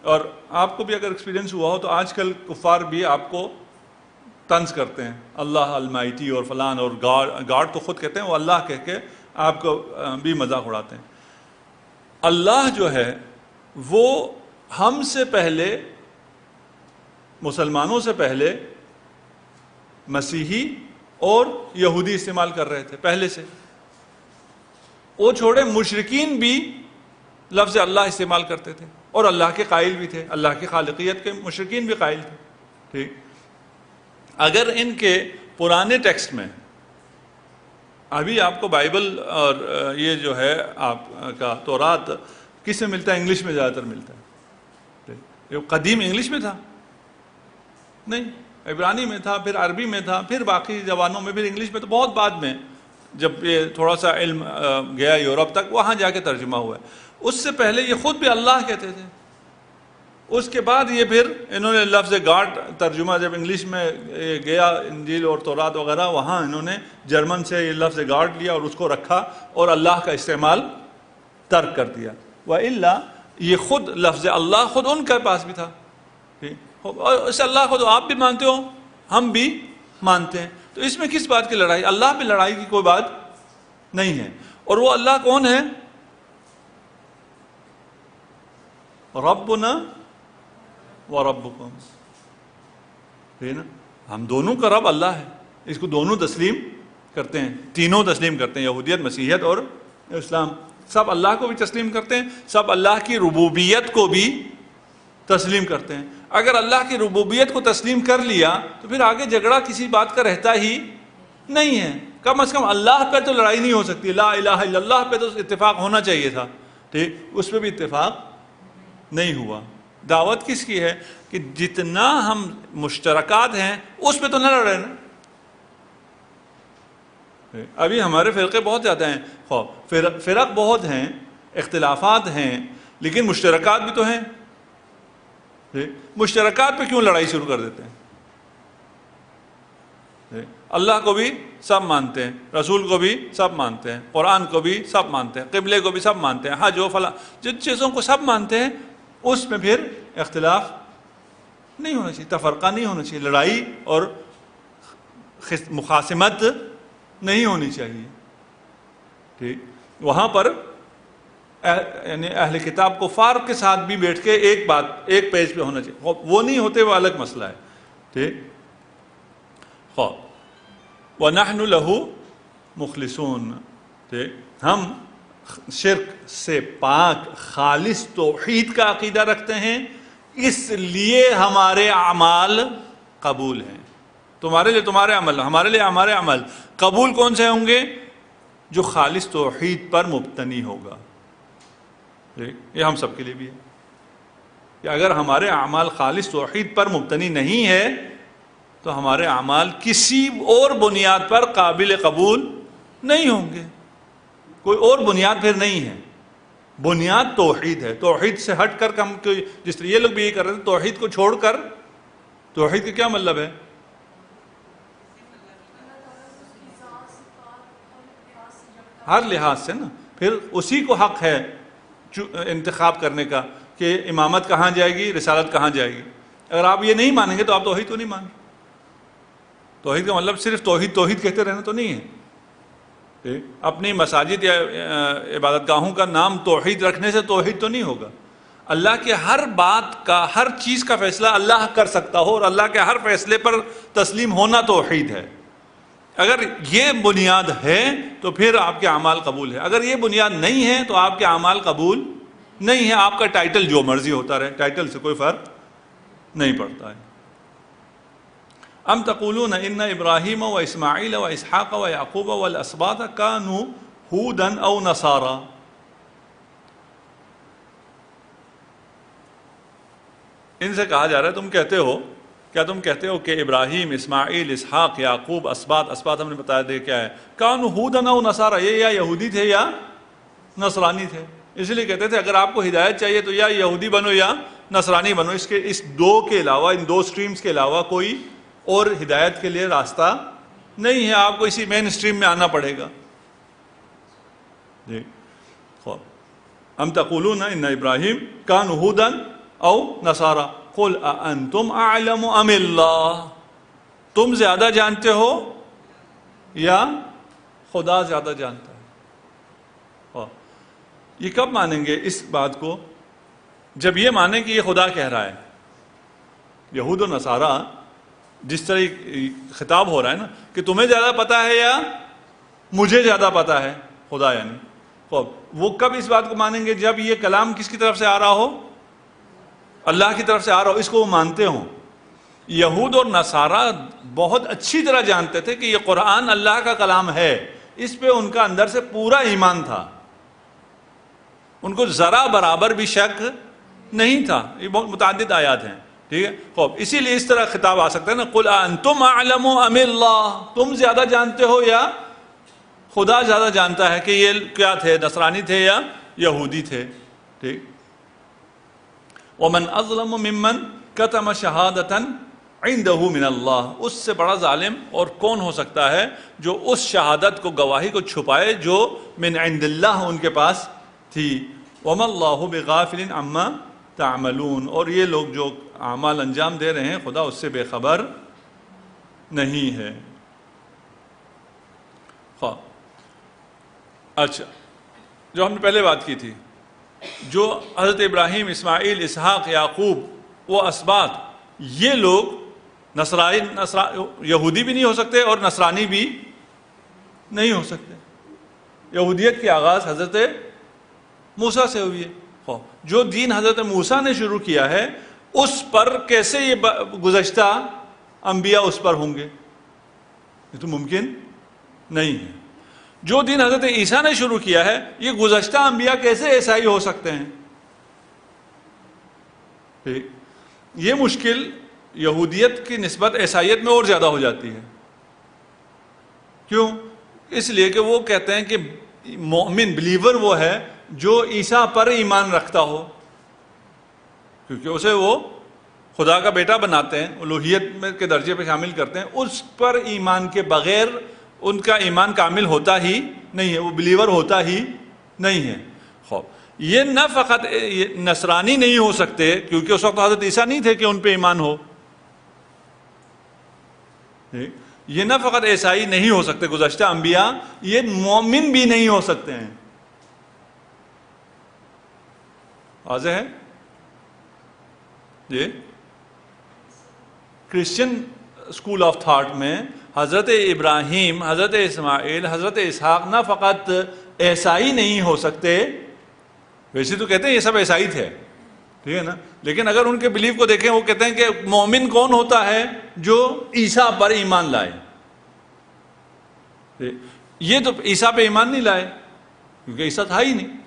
اور آپ کو بھی اگر ایکسپیرینس ہوا ہو تو آج کل کفار بھی آپ کو طنز کرتے ہیں، اللہ المائٹی اور فلان، اور گاڈ تو خود کہتے ہیں، وہ اللہ کہہ کے آپ کو بھی مذاق اڑاتے ہیں. اللہ جو ہے وہ ہم سے پہلے، مسلمانوں سے پہلے مسیحی اور یہودی استعمال کر رہے تھے پہلے سے. وہ چھوڑے، مشرکین بھی لفظ اللہ استعمال کرتے تھے اور اللہ کے قائل بھی تھے، اللہ کی خالقیت کے مشرکین بھی قائل تھے. ٹھیک، اگر ان کے پرانے ٹیکسٹ میں، ابھی آپ کو بائبل اور یہ جو ہے آپ کا تورات کس میں ملتا ہے؟ انگلش میں زیادہ تر ملتا ہے. یہ قدیم انگلش میں تھا نہیں، عبرانی میں تھا، پھر عربی میں تھا، پھر باقی زبانوں میں، پھر انگلش میں. تو بہت بعد میں جب یہ تھوڑا سا علم گیا یورپ تک، وہاں جا کے ترجمہ ہوا ہے. اس سے پہلے یہ خود بھی اللہ کہتے تھے. اس کے بعد یہ پھر انہوں نے لفظ گاڈ ترجمہ جب انگلش میں گیا، انجیل اور تورات وغیرہ، وہاں انہوں نے جرمن سے یہ لفظ گارڈ لیا اور اس کو رکھا اور اللہ کا استعمال ترک کر دیا. وَإِلَّا یہ خود لفظ اللہ خود ان کے پاس بھی تھا. اور اس اللہ کو تو آپ بھی مانتے ہو، ہم بھی مانتے ہیں، تو اس میں کس بات کی لڑائی؟ اللہ پہ لڑائی کی کوئی بات نہیں ہے. اور وہ اللہ کون ہے؟ ربنا وربکم. ہم دونوں کا رب اللہ ہے، اس کو دونوں تسلیم کرتے ہیں، تینوں تسلیم کرتے ہیں، یہودیت، مسیحیت اور اسلام. سب اللہ کو بھی تسلیم کرتے ہیں، سب اللہ کی ربوبیت کو بھی تسلیم کرتے ہیں. اگر اللہ کی ربوبیت کو تسلیم کر لیا تو پھر آگے جھگڑا کسی بات کا رہتا ہی نہیں ہے. کم از کم اللہ پہ تو لڑائی نہیں ہو سکتی، لا الہ الا اللہ پہ تو اتفاق ہونا چاہیے تھا، ٹھیک، اس پہ بھی اتفاق نہیں ہوا. دعوت کس کی ہے کہ جتنا ہم مشترکات ہیں اس پہ تو نہ لڑیں نا. ابھی ہمارے فرقے بہت زیادہ ہیں، فرق بہت ہیں، اختلافات ہیں، لیکن مشترکات بھی تو ہیں. مشترکات پہ کیوں لڑائی شروع کر دیتے ہیں؟ اللہ کو بھی سب مانتے ہیں، رسول کو بھی سب مانتے ہیں، قرآن کو بھی سب مانتے ہیں، قبلے کو بھی سب مانتے ہیں، حج و فلاں جن چیزوں کو سب مانتے ہیں اس میں پھر اختلاف نہیں ہونا چاہیے، تفرقہ نہیں ہونا چاہیے، لڑائی اور مخاصمت نہیں ہونی چاہیے. ٹھیک، وہاں پر یعنی اہل کتاب کفار کے ساتھ بھی بیٹھ کے ایک بات ایک پیج پہ ہونا چاہیے، وہ نہیں ہوتے وہ الگ مسئلہ ہے. ٹھیک، وَنَحْنُ لَهُ مُخْلِصُونَ. ٹھیک، ہم شرک سے پاک خالص توحید کا عقیدہ رکھتے ہیں، اس لیے ہمارے اعمال قبول ہیں. تمہارے لیے تمہارے عمل، ہمارے لیے ہمارے عمل قبول کون سے ہوں گے؟ جو خالص توحید پر مبتنی ہوگا. یہ ہم سب کے لیے بھی ہے کہ اگر ہمارے اعمال خالص توحید پر مبتنی نہیں ہے تو ہمارے اعمال کسی اور بنیاد پر قابل قبول نہیں ہوں گے. کوئی اور بنیاد پھر نہیں ہے، بنیاد توحید ہے. توحید سے ہٹ کر ہم جس طرح یہ لوگ بھی یہ کر رہے ہیں، توحید کو چھوڑ کر، توحید کا کیا مطلب ہے؟ ہر لحاظ سے نا، پھر اسی کو حق ہے انتخاب کرنے کا کہ امامت کہاں جائے گی، رسالت کہاں جائے گی. اگر آپ یہ نہیں مانیں گے تو آپ توحید کو نہیں مانیں. توحید کا مطلب صرف توحید کہتے رہنا تو نہیں ہے. اپنی مساجد یا عبادت گاہوں کا نام توحید رکھنے سے توحید تو نہیں ہوگا. اللہ کے ہر بات کا، ہر چیز کا فیصلہ اللہ کر سکتا ہو اور اللہ کے ہر فیصلے پر تسلیم ہونا توحید ہے. اگر یہ بنیاد ہے تو پھر آپ کے اعمال قبول ہے. اگر یہ بنیاد نہیں ہے تو آپ کے اعمال قبول نہیں ہے. آپ کا ٹائٹل جو مرضی ہوتا رہے، ٹائٹل سے کوئی فرق نہیں پڑتا ہے. ام تقولون ان ابراہیم و اسماعیل و اسحاق و یعقوب والاسباط کانوا ہودا او نصارا. ان سے کہا جا رہا ہے تم کہتے ہو، کیا تم کہتے ہو کہ ابراہیم، اسماعیل، اسحاق، یعقوب، اسباط ہم نے بتایا دے کیا ہے، کانوا ہودا او نصارا، یہ یا یہودی تھے یا نصرانی تھے. اس لیے کہتے تھے اگر آپ کو ہدایت چاہیے تو یا یہودی بنو یا نصرانی بنو. اس دو کے علاوہ، ان دو سٹریمز کے علاوہ کوئی اور ہدایت کے لیے راستہ نہیں ہے. آپ کو اسی مین سٹریم میں آنا پڑے گا. جی، ام تقولون ان ابراہیم کانوا ہودا او نصارا قل اانتم اعلم ام اللہ. تم زیادہ جانتے ہو یا خدا زیادہ جانتا ہے. یہ کب مانیں گے اس بات کو؟ جب یہ مانیں کہ یہ خدا کہہ رہا ہے. یہود و نصارہ جس طرح خطاب ہو رہا ہے نا کہ تمہیں زیادہ پتا ہے یا مجھے زیادہ پتا ہے، خدا یعنی وہ کب اس بات کو مانیں گے؟ جب یہ کلام کس کی طرف سے آ رہا ہو؟ اللہ کی طرف سے آ رہا ہو، اس کو وہ مانتے ہوں. یہود اور نصارہ بہت اچھی طرح جانتے تھے کہ یہ قرآن اللہ کا کلام ہے. اس پہ ان کا اندر سے پورا ایمان تھا، ان کو ذرا برابر بھی شک نہیں تھا. یہ بہت متعدد آیات ہیں، ٹھیک ہے. خوب، اسی لیے اس طرح خطاب آ سکتا ہے نا، قل انتم اعلم ام اللہ. تم زیادہ جانتے ہو یا خدا زیادہ جانتا ہے کہ یہ کیا تھے، نصرانی تھے یا یہودی تھے. ٹھیک. ومن اظلم ممن کتم شہادۃ عندہ من اللہ، اس سے بڑا ظالم اور کون ہو سکتا ہے جو اس شہادت کو، گواہی کو چھپائے جو من عند اللہ ان کے پاس تھی۔ وما اللہ بغافل عما تعملون، اور یہ لوگ جو اعمال انجام دے رہے ہیں خدا اس سے بے خبر نہیں ہے۔ اچھا، جو ہم نے پہلے بات کی تھی، جو حضرت ابراہیم، اسماعیل، اسحاق، یعقوب، وہ اسباط، یہ لوگ یہودی بھی نہیں ہو سکتے اور نصرانی بھی نہیں ہو سکتے۔ یہودیت کی آغاز حضرت موسیٰ سے ہوئی ہے۔ جو دین حضرت موسیٰ نے شروع کیا ہے اس پر کیسے یہ گزشتہ انبیاء اس پر ہوں گے؟ یہ تو ممکن نہیں ہے۔ جو دین حضرت عیسیٰ نے شروع کیا ہے یہ گزشتہ انبیاء کیسے عیسائی ہو سکتے ہیں؟ ٹھیک، یہ مشکل یہودیت کی نسبت عیسائیت میں اور زیادہ ہو جاتی ہے۔ کیوں؟ اس لیے کہ وہ کہتے ہیں کہ مومن، بلیور وہ ہے جو عیسیٰ پر ایمان رکھتا ہو، کیونکہ اسے وہ خدا کا بیٹا بناتے ہیں، الوہیت کے درجے پہ شامل کرتے ہیں، اس پر ایمان کے بغیر ان کا ایمان کامل ہوتا ہی نہیں ہے، وہ بلیور ہوتا ہی نہیں ہے۔ یہ نہ فقط نصرانی نہیں ہو سکتے، کیونکہ اس وقت حضرت عیسیٰ نہیں تھے کہ ان پہ ایمان ہو، یہ نہ فقط عیسائی نہیں ہو سکتے گزشتہ انبیاء، یہ مومن بھی نہیں ہو سکتے ہیں۔ واضح ہے یہ کرسچن اسکول آف تھاٹ میں حضرت ابراہیم، حضرت اسماعیل، حضرت اسحاق نہ فقط عیسائی نہیں ہو سکتے، ویسے تو کہتے ہیں یہ سب عیسائی تھے، ٹھیک ہے نا، لیکن اگر ان کے بلیف کو دیکھیں وہ کہتے ہیں کہ مومن کون ہوتا ہے جو عیسیٰ پر ایمان لائے۔ یہ تو عیسیٰ پہ ایمان نہیں لائے کیونکہ عیسیٰ تھا ہی نہیں۔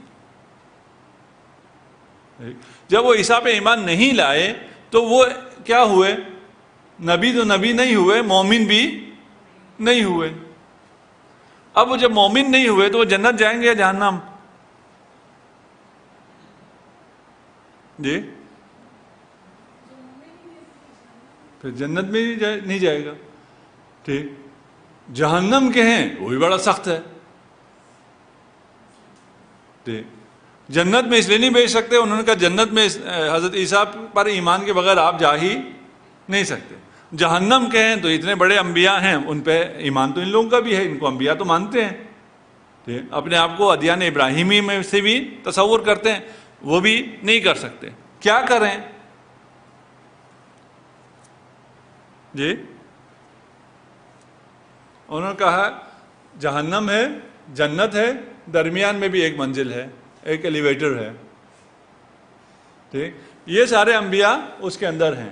جب وہ عیسیٰ پہ ایمان نہیں لائے تو وہ کیا ہوئے؟ نبی تو نبی نہیں ہوئے، مومن بھی نہیں ہوئے۔ اب وہ جب مومن نہیں ہوئے تو وہ جنت جائیں گے یا جہنم؟ جی، پھر جنت میں نہیں جائے گا، ٹھیک۔ جہنم کے ہیں وہ بھی بڑا سخت ہے، ٹھیک۔ جنت میں اس لیے نہیں بھیج سکتے، انہوں نے کہا جنت میں حضرت عیسیٰ پر ایمان کے بغیر آپ جا ہی نہیں سکتے۔ جہنم کے ہیں تو اتنے بڑے انبیاء ہیں، ان پہ ایمان تو ان لوگوں کا بھی ہے، ان کو انبیاء تو مانتے ہیں، ٹھیک۔ اپنے آپ کو ادیان ابراہیمی میں سے بھی تصور کرتے ہیں، وہ بھی نہیں کر سکتے۔ کیا کریں؟ جی، انہوں نے کہا جہنم ہے، جنت ہے، درمیان میں بھی ایک منزل ہے، ایک ایلیویٹر ہے، ٹھیک۔ یہ سارے انبیاء اس کے اندر ہیں۔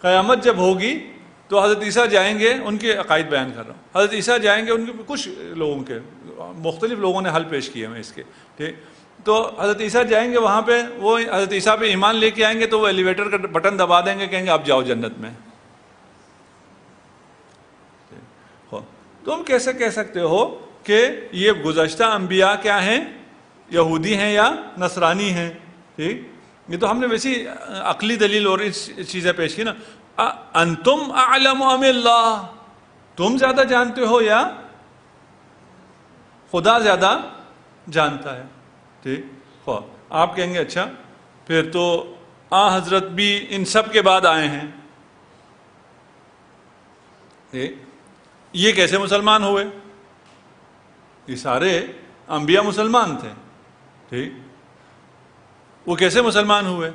قیامت جب ہوگی تو حضرت عیسیٰ جائیں گے، ان کے عقائد بیان کر رہا ہوں، حضرت عیسیٰ جائیں گے، ان کے کچھ لوگوں کے مختلف لوگوں نے حل پیش کیے ہیں اس کے، ٹھیک۔ تو حضرت عیسیٰ جائیں گے وہاں پہ، وہ حضرت عیسیٰ پہ ایمان لے کے آئیں گے تو وہ ایلیویٹر کا بٹن دبا دیں گے، کہیں گے آپ جاؤ جنت میں۔ تم کیسے کہہ سکتے ہو کہ یہ گزشتہ انبیاء کیا ہیں؟ یہودی ہیں یا نصرانی ہیں، ٹھیک۔ یہ تو ہم نے ویسی عقلی دلیل اور چیزیں پیش کی نا۔ انتم اعلم ام اللہ، تم زیادہ جانتے ہو یا خدا زیادہ جانتا ہے، ٹھیک۔ آپ کہیں گے اچھا پھر تو حضرت بھی ان سب کے بعد آئے ہیں، یہ کیسے مسلمان ہوئے؟ یہ سارے انبیاء مسلمان تھے، ٹھیک۔ وہ کیسے مسلمان ہوئے؟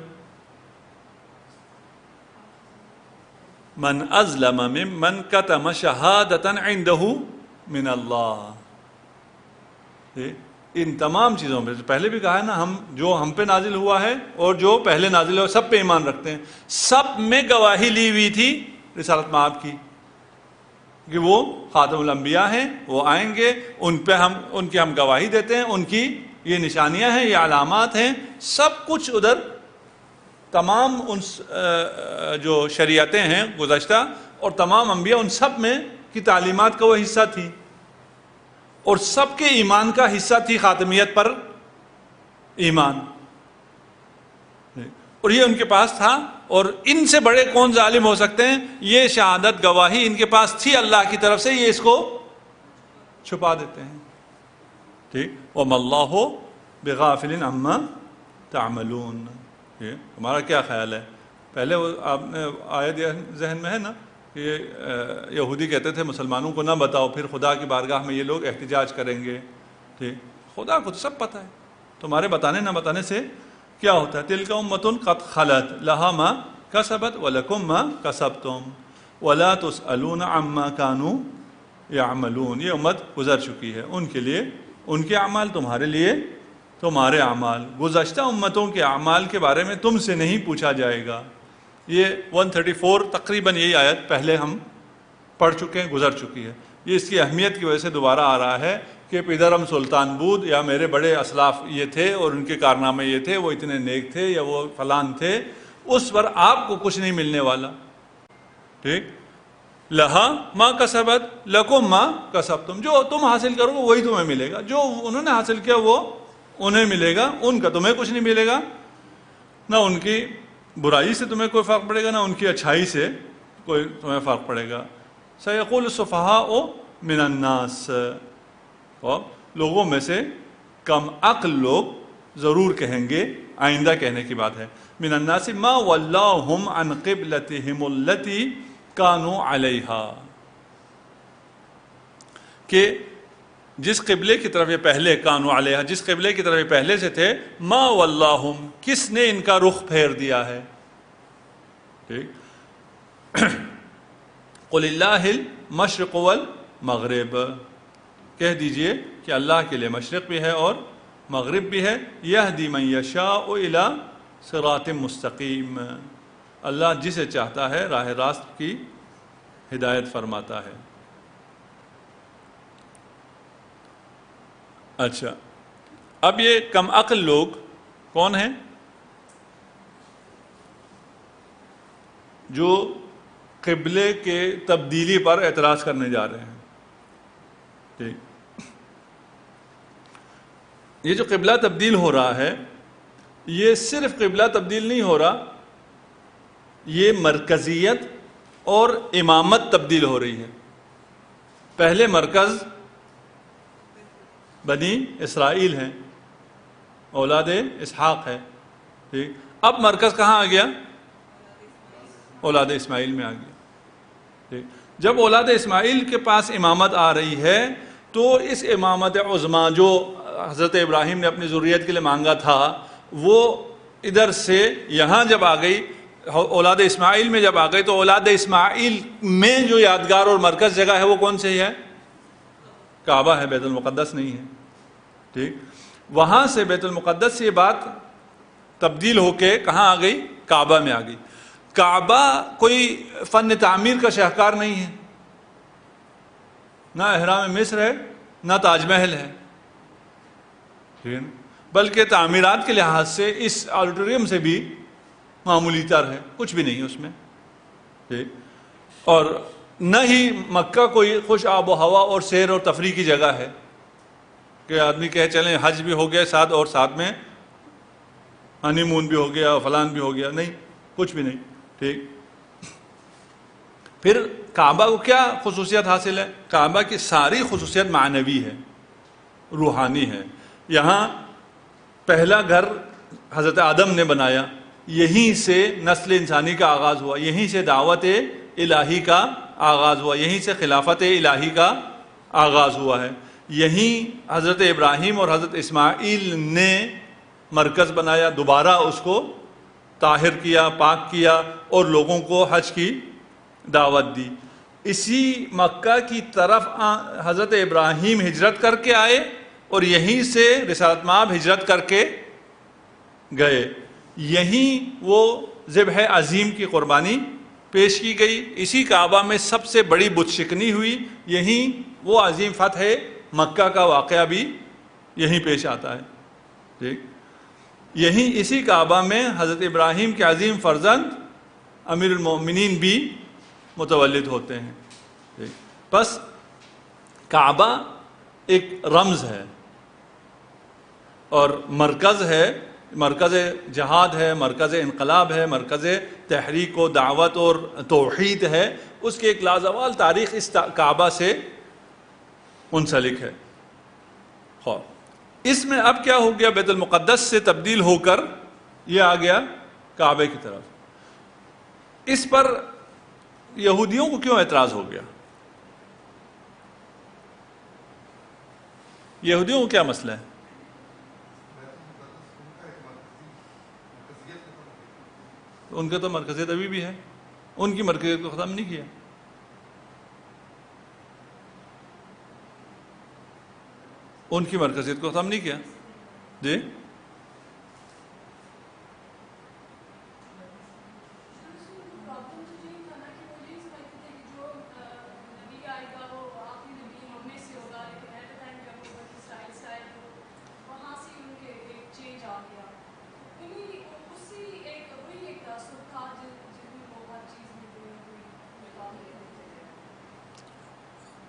من ازلم ممن کتم شہادۃ عنده من اللہ، ان تمام چیزوں میں پہلے بھی کہا ہے نا، ہم جو ہم پہ نازل ہوا ہے اور جو پہلے نازل ہوا سب پہ ایمان رکھتے ہیں، سب میں گواہی لی ہوئی تھی رسالت مآب کی کہ وہ خاتم الانبیاء ہیں، وہ آئیں گے، ان پہ ان کی ہم گواہی دیتے ہیں، ان کی یہ نشانیاں ہیں، یہ علامات ہیں، سب کچھ ادھر تمام ان جو شریعتیں ہیں گزشتہ اور تمام انبیاء ان سب میں کی تعلیمات کا وہ حصہ تھی، اور سب کے ایمان کا حصہ تھی خاتمیت پر ایمان، اور یہ ان کے پاس تھا اور ان سے بڑے کون ظالم ہو سکتے ہیں؟ یہ شہادت گواہی ان کے پاس تھی اللہ کی طرف سے، یہ اس کو چھپا دیتے ہیں. ٹھیک. وَمَا اللَّهُ بِغَافِلٍ عَمَّا تَعْمَلُونَ. ہمارا کیا خیال ہے؟ پہلے وہ آپ نے آیت ذہن میں ہے نا، یہ یہودی کہتے تھے مسلمانوں کو نہ بتاؤ، پھر خدا کی بارگاہ میں یہ لوگ احتجاج کریں گے. ٹھیک. خدا کو تو سب پتہ ہے، تمہارے بتانے نہ بتانے سے کیا ہوتا ہے. تِلْكَ أُمَّةٌ قَدْ خَلَتْ لَهَا مَا كَسَبَتْ وَلَكُمْ مَا كَسَبْتُمْ وَلَا تُسْأَلُونَ عَمَّا كَانُوا يَعْمَلُونَ. یہ امت گزر چکی ہے، ان کے لیے ان کے اعمال، تمہارے لیے تمہارے اعمال. گزشتہ امتوں کے اعمال کے بارے میں تم سے نہیں پوچھا جائے گا. یہ 134 تقریباً یہی آیت پہلے ہم پڑھ چکے ہیں، گزر چکی ہے. یہ اس کی اہمیت کی وجہ سے دوبارہ آ رہا ہے کہ پیدرم سلطان بود یا میرے بڑے اسلاف یہ تھے اور ان کے کارنامے یہ تھے، وہ اتنے نیک تھے یا وہ فلان تھے، اس پر آپ کو کچھ نہیں ملنے والا. ٹھیک. لہا ما کسبت لکم ما کسبتم. جو تم حاصل کرو گے وہی تمہیں ملے گا، جو انہوں نے حاصل کیا وہ انہیں ملے گا، ان کا تمہیں کچھ نہیں ملے گا. نہ ان کی برائی سے تمہیں کوئی فرق پڑے گا، نہ ان کی اچھائی سے کوئی تمہیں فرق پڑے گا. سیقول السفہاء من الناس. اور لوگوں میں سے کم عقل لوگ ضرور کہیں گے، آئندہ کہنے کی بات ہے، من الناس ما ولاہم عن قبلتہم التی کانوا علیہا، کہ جس قبلے کی طرف یہ پہلے کانوا علیہا، جس قبلے کی طرف یہ پہلے سے تھے، ما ولاہم، کس نے ان کا رخ پھیر دیا ہے. ٹھیک. قل اللہ المشرق والمغرب، کہہ دیجئے کہ اللہ کے لیے مشرق بھی ہے اور مغرب بھی ہے. یہدی من یشاء الی صراط مستقیم، اللہ جسے چاہتا ہے راہ راست کی ہدایت فرماتا ہے. اچھا، اب یہ کم عقل لوگ کون ہیں؟ جو قبلے کے تبدیلی پر اعتراض کرنے جا رہے ہیں. ٹھیک. یہ جو قبلہ تبدیل ہو رہا ہے، یہ صرف قبلہ تبدیل نہیں ہو رہا، یہ مرکزیت اور امامت تبدیل ہو رہی ہے. پہلے مرکز بنی اسرائیل ہیں، اولاد اسحاق ہے. ٹھیک. اب مرکز کہاں آ گیا؟ اولاد اسماعیل میں آ گیا. ٹھیک. جب اولاد اسماعیل کے پاس امامت آ رہی ہے تو اس امامت عظمیٰ جو حضرت ابراہیم نے اپنی ذریت کے لیے مانگا تھا، وہ ادھر سے یہاں جب آ گئی، اولاد اسماعیل میں جب آ گئی، تو اولاد اسماعیل میں جو یادگار اور مرکز جگہ ہے وہ کون سی ہے؟ کعبہ ہے، بیت المقدس نہیں ہے. ٹھیک. وہاں سے بیت المقدس سے یہ بات تبدیل ہو کے کہاں آ گئی؟ کعبہ میں آ گئی. کعبہ کوئی فن تعمیر کا شاہکار نہیں ہے، نہ احرام مصر ہے نہ تاج محل ہے، بلکہ تعمیرات کے لحاظ سے اس آڈیٹوریم سے بھی معمولی تر ہے، کچھ بھی نہیں اس میں. ٹھیک. اور نہ ہی مکہ کوئی خوش آب و ہوا اور سیر اور تفریح کی جگہ ہے کہ آدمی کہے چلیں حج بھی ہو گیا ساتھ، اور ساتھ میں ہنی مون بھی ہو گیا، فلان بھی ہو گیا، نہیں، کچھ بھی نہیں. ٹھیک. پھر کعبہ کو کیا خصوصیت حاصل ہے؟ کعبہ کی ساری خصوصیت معنوی ہے، روحانی ہے. یہاں پہلا گھر حضرت آدم نے بنایا، یہیں سے نسل انسانی کا آغاز ہوا، یہیں سے دعوت الہی کا آغاز ہوا، یہیں سے خلافت الہی کا آغاز ہوا ہے. یہیں حضرت ابراہیم اور حضرت اسماعیل نے مرکز بنایا، دوبارہ اس کو طاہر کیا، پاک کیا اور لوگوں کو حج کی دعوت دی. اسی مکہ کی طرف حضرت ابراہیم ہجرت کر کے آئے اور یہیں سے رسالت مآب ہجرت کر کے گئے. یہیں وہ ذبح عظیم کی قربانی پیش کی گئی. اسی کعبہ میں سب سے بڑی بت شکنی ہوئی. یہیں وہ عظیم فتح مکہ کا واقعہ بھی یہیں پیش آتا ہے. ٹھیک. یہیں اسی کعبہ میں حضرت ابراہیم کے عظیم فرزند امیر المومنین بھی متولد ہوتے ہیں. ٹھیک. بس کعبہ ایک رمز ہے اور مرکز ہے مرکز جہاد ہے، مرکز انقلاب ہے، مرکز تحریک و دعوت اور توحید ہے، اس کی ایک لازوال تاریخ اس کعبہ سے منسلک ہے۔ اس میں اب کیا ہو گیا، بیت المقدس سے تبدیل ہو کر یہ آ گیا کعبے کی طرف۔ اس پر یہودیوں کو کیوں اعتراض ہو گیا؟ یہودیوں کو کیا مسئلہ ہے؟ ان کا تو مرکزیت ابھی بھی ہے، ان کی مرکزیت کو ختم نہیں کیا۔ ان کی مرکزیت کو ختم نہیں کیا۔ جی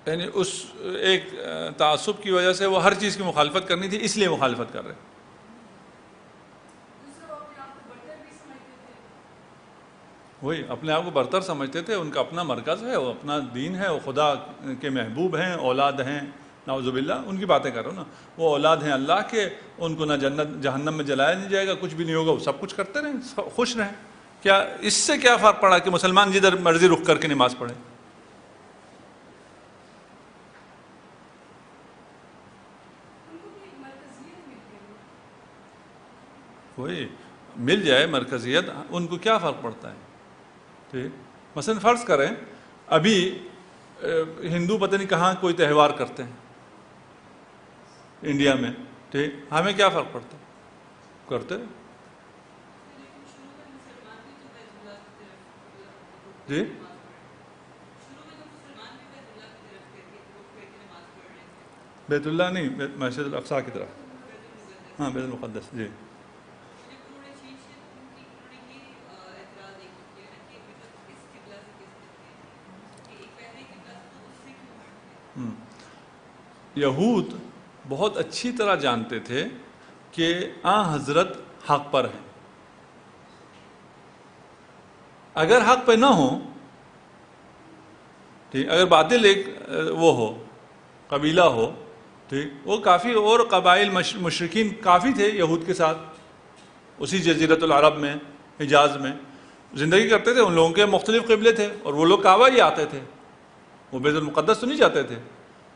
یعنی اس ایک تعصب کی وجہ سے وہ ہر چیز کی مخالفت کرنی تھی، اس لیے مخالفت کر رہے۔ وہی اپنے آپ کو برتر سمجھتے تھے، ان کا اپنا مرکز ہے، وہ اپنا دین ہے، وہ خدا کے محبوب ہیں، اولاد ہیں، نعوذ باللہ ان کی باتیں کرو نا، وہ اولاد ہیں اللہ کے، ان کو نہ جنت جہنم میں جلایا نہیں جائے گا، کچھ بھی نہیں ہوگا، وہ سب کچھ کرتے رہیں، خوش رہیں۔ کیا اس سے کیا فرق پڑا کہ مسلمان جدھر مرضی رخ کر کے نماز پڑھے؟ وہی مل جائے مرکزیت، ان کو کیا فرق پڑتا ہے؟ ٹھیک، مثلا فرض کریں ابھی ہندو پتہ نہیں کہاں کوئی تہوار کرتے ہیں انڈیا میں، ٹھیک، ہمیں کیا فرق پڑتا ہے؟ کرتے جی بیت اللہ نہیں، مسجد الاقصی کی طرف، ہاں بیت المقدس، جی یہود بہت اچھی طرح جانتے تھے کہ حضرت حق پر ہیں، اگر حق پہ نہ ہو، ٹھیک، اگر باطل ایک وہ ہو، قبیلہ ہو، ٹھیک، وہ کافی اور قبائل مشرکین کافی تھے یہود کے ساتھ، اسی جزیرۃ العرب میں، حجاز میں زندگی کرتے تھے، ان لوگوں کے مختلف قبلے تھے اور وہ لوگ کعبہ ہی آتے تھے، وہ بیت المقدس تو نہیں جاتے تھے،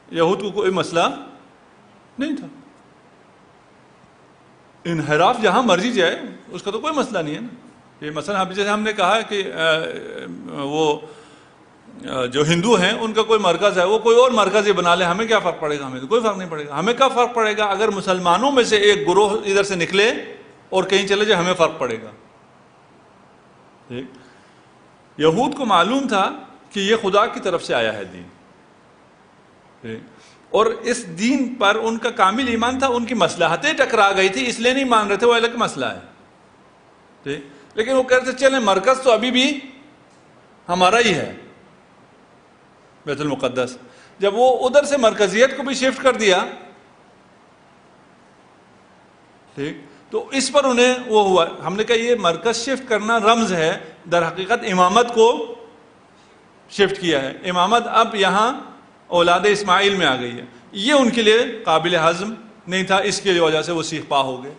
یہود کو کوئی مسئلہ نہیں تھا، انحراف جہاں مرضی جائے اس کا تو کوئی مسئلہ نہیں ہے نا۔ یہ مثلا جیسے ہم نے کہا کہ وہ جو ہندو ہیں ان کا کوئی مرکز ہے، وہ کوئی اور مرکز ہی بنا لے، ہمیں کیا فرق پڑے گا؟ ہمیں تو کوئی فرق نہیں پڑے گا۔ ہمیں کیا فرق پڑے گا اگر مسلمانوں میں سے ایک گروہ ادھر سے نکلے اور کہیں چلے جائے، ہمیں فرق پڑے گا۔ ٹھیک، یہود کو معلوم تھا کہ یہ خدا کی طرف سے آیا ہے دین، اور اس دین پر ان کا کامل ایمان تھا، ان کی مصلحتیں ٹکرا گئی تھی اس لیے نہیں مان رہے تھے، وہ الگ مسئلہ ہے، ٹھیک، لیکن وہ کہتے چلیں مرکز تو ابھی بھی ہمارا ہی ہے بیت المقدس۔ جب وہ ادھر سے مرکزیت کو بھی شفٹ کر دیا، ٹھیک، تو اس پر انہیں وہ ہوا، ہم نے کہا یہ مرکز شفٹ کرنا رمز ہے، در حقیقت امامت کو شفٹ کیا ہے، امامت اب یہاں اولاد اسماعیل میں آ گئی ہے، یہ ان کے لیے قابل ہضم نہیں تھا، اس کی وجہ سے وہ سیخ پا ہو گئے،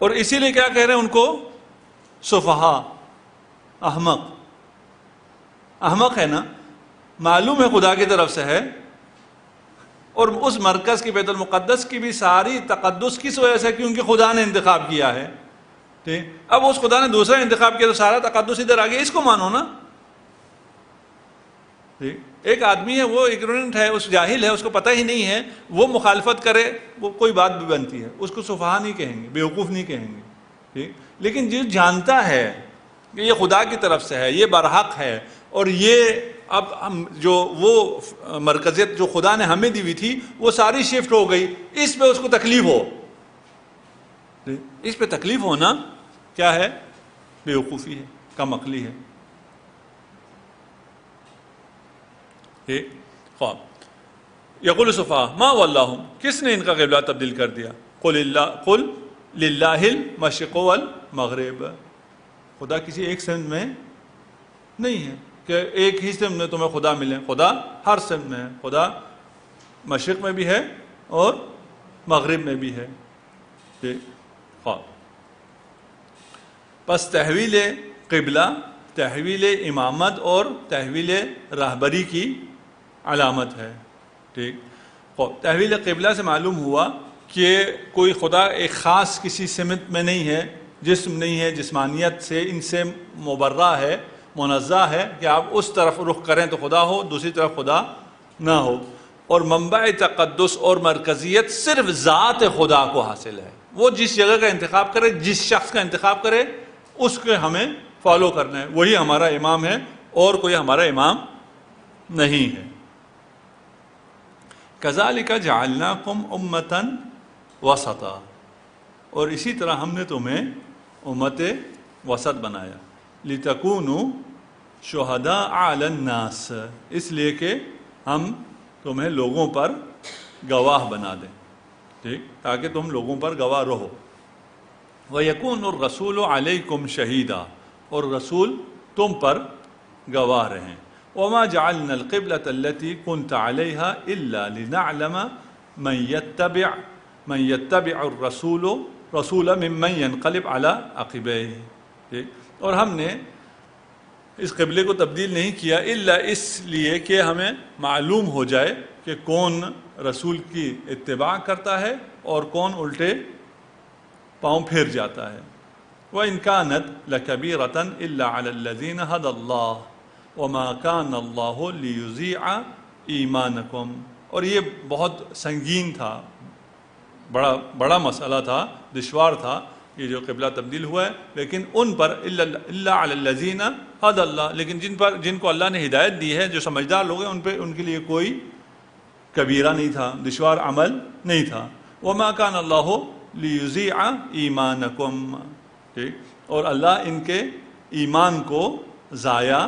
اور اسی لیے کیا کہہ رہے ہیں ان کو؟ سفہا، احمق۔ احمق ہے نا، معلوم ہے خدا کی طرف سے ہے، اور اس مرکز کی بیت المقدس کی بھی ساری تقدس کس وجہ سے؟ کیونکہ خدا نے انتخاب کیا ہے، ٹھیک، اب اس خدا نے دوسرا انتخاب کیا تو سارا تقدس ادھر آ گیا، اس کو مانو نا۔ ٹھیک، ایک آدمی ہے وہ اگنورنٹ ہے، اس جاہل ہے، اس کو پتہ ہی نہیں ہے، وہ مخالفت کرے، وہ کوئی بات بھی بنتی ہے، اس کو سفہا نہیں کہیں گے، بیوقوف نہیں کہیں گے، ٹھیک، لیکن جو جانتا ہے کہ یہ خدا کی طرف سے ہے، یہ برحق ہے، اور یہ اب ہم جو وہ مرکزیت جو خدا نے ہمیں دی ہوئی تھی وہ ساری شفٹ ہو گئی، اس پہ اس کو تکلیف ہو، اس پہ تکلیف ہونا کیا ہے؟ بیوقوفی ہے، کم عقلی ہے۔ خواب یقول سفہا ما ولاہم، کس نے ان کا قبلہ تبدیل کر دیا؟ قل اللہ، قل للہ المشرق والمغرب، خدا کسی ایک سمت میں نہیں ہے کہ ایک ہی سمت میں تمہیں خدا ملے، خدا ہر سمت میں ہے، خدا مشرق میں بھی ہے اور مغرب میں بھی ہے. پس تحویل قبلہ تحویل امامت اور تحویل رہبری کی علامت ہے. ٹھیک، تحویل قبلہ سے معلوم ہوا کہ کوئی خدا ایک خاص کسی سمت میں نہیں ہے، جسم نہیں ہے، جسمانیت سے ان سے مبرہ ہے، منزہ ہے کہ آپ اس طرف رخ کریں تو خدا ہو، دوسری طرف خدا نہ ہو. اور منبع تقدس اور مرکزیت صرف ذات خدا کو حاصل ہے. وہ جس جگہ کا انتخاب کرے، جس شخص کا انتخاب کرے، اس کے ہمیں فالو کرنا ہے، وہی ہمارا امام ہے اور کوئی ہمارا امام نہیں ہے. کذالک جعلناکم امۃ وسطا، اور اسی طرح ہم نے تمہیں امت وسط بنایا. لتکونوا شہداء علی الناس، اس لیے کہ ہم تمہیں لوگوں پر گواہ بنا دیں. ٹھیک، تاکہ تم لوگوں پر گواہ رہو. وَيَكُونُ الرَّسُولُ عَلَيْكُمْ شَهِيدًا، اور رسول تم پر گواہ رہیں. وَمَا جَعَلْنَا الْقِبْلَةَ الَّتِي كُنْتَ عَلَيْهَا إِلَّا لِنَعْلَمَ مَنْ يَتَّبِعُ الرَّسُولَ مِمَّنْ يَنْقَلِبْ عَلَىٰ عَقِبَيْهِ. اور ہم نے اس قبلے کو تبدیل نہیں کیا الا اس لیے کہ ہمیں معلوم ہو جائے کہ کون رسول کی اتباع کرتا ہے اور کون الٹے پاؤں پھیر جاتا ہے. وَإِنْ كَانَتْ لَكَبِيرَةً إِلَّا عَلَى الَّذِينَ هَدَى اللَّهُ وَمَا كَانَ اللَّهُ لِيُضِيعَ إِيمَانَكُمْ. اور یہ بہت سنگین تھا، بڑا مسئلہ تھا، دشوار تھا یہ جو قبلہ تبدیل ہوا ہے. لیکن ان پر الا علی الذین ھدی اللہ، لیکن جن کو اللہ نے ہدایت دی ہے، جو سمجھدار لوگ ہیں، ان کے لیے کوئی کبیرہ نہیں تھا، دشوار عمل نہیں تھا. وما کان اللہ لیضیع ایمانکم. ٹھیک، اور اللہ ان کے ایمان کو ضائع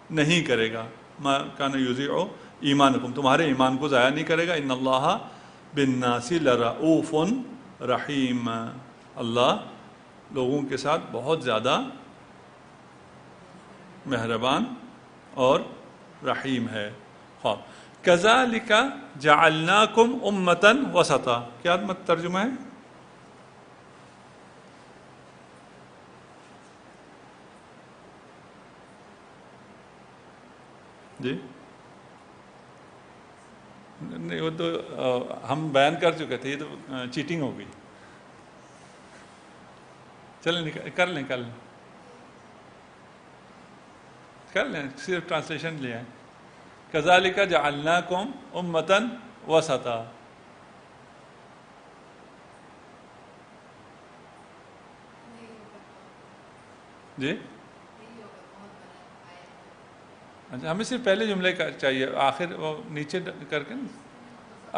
نہیں کرے گا. ما کان یضیع ایمانکم، تمہارے ایمان کو ضائع نہیں کرے گا. ان اللہ بالناس لرؤوف رحیم، اللہ لوگوں کے ساتھ بہت زیادہ مہربان اور رحیم ہے. خواب کذالک جعلناکم امۃ وسطا، کیا ترجمہ ہے؟ جی نہیں، وہ تو ہم بیان کر چکے تھے، یہ تو چیٹنگ ہو گئی. چلیں کر لیں صرف ٹرانسلیشن لے آئیں. کذالک جعلناکم امۃ وسطا. جی اچھا، ہمیں صرف پہلے جملے کا چاہیے، آخر وہ نیچے کر کے نا.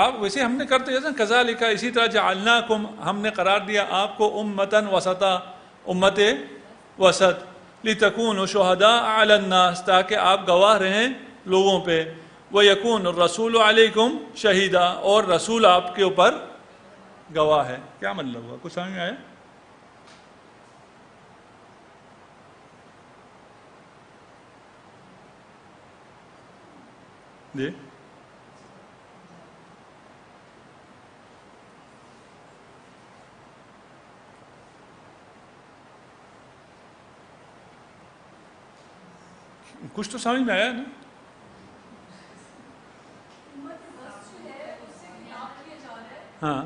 آپ ویسے ہم نے کرتے جیسا کذالک، اسی طرح جعلناکم، ہم نے قرار دیا آپ کو امۃ وسطا، امت وسط. لتکونوا شہداء علی الناس، تاکہ آپ گواہ رہیں لوگوں پہ. ویکون الرسول علیکم شہیدا، اور رسول آپ کے اوپر گواہ ہے. کیا مطلب ہوا؟ کچھ سمجھ میں آیا؟ جی کچھ تو سمجھ میں آیا نا. ہاں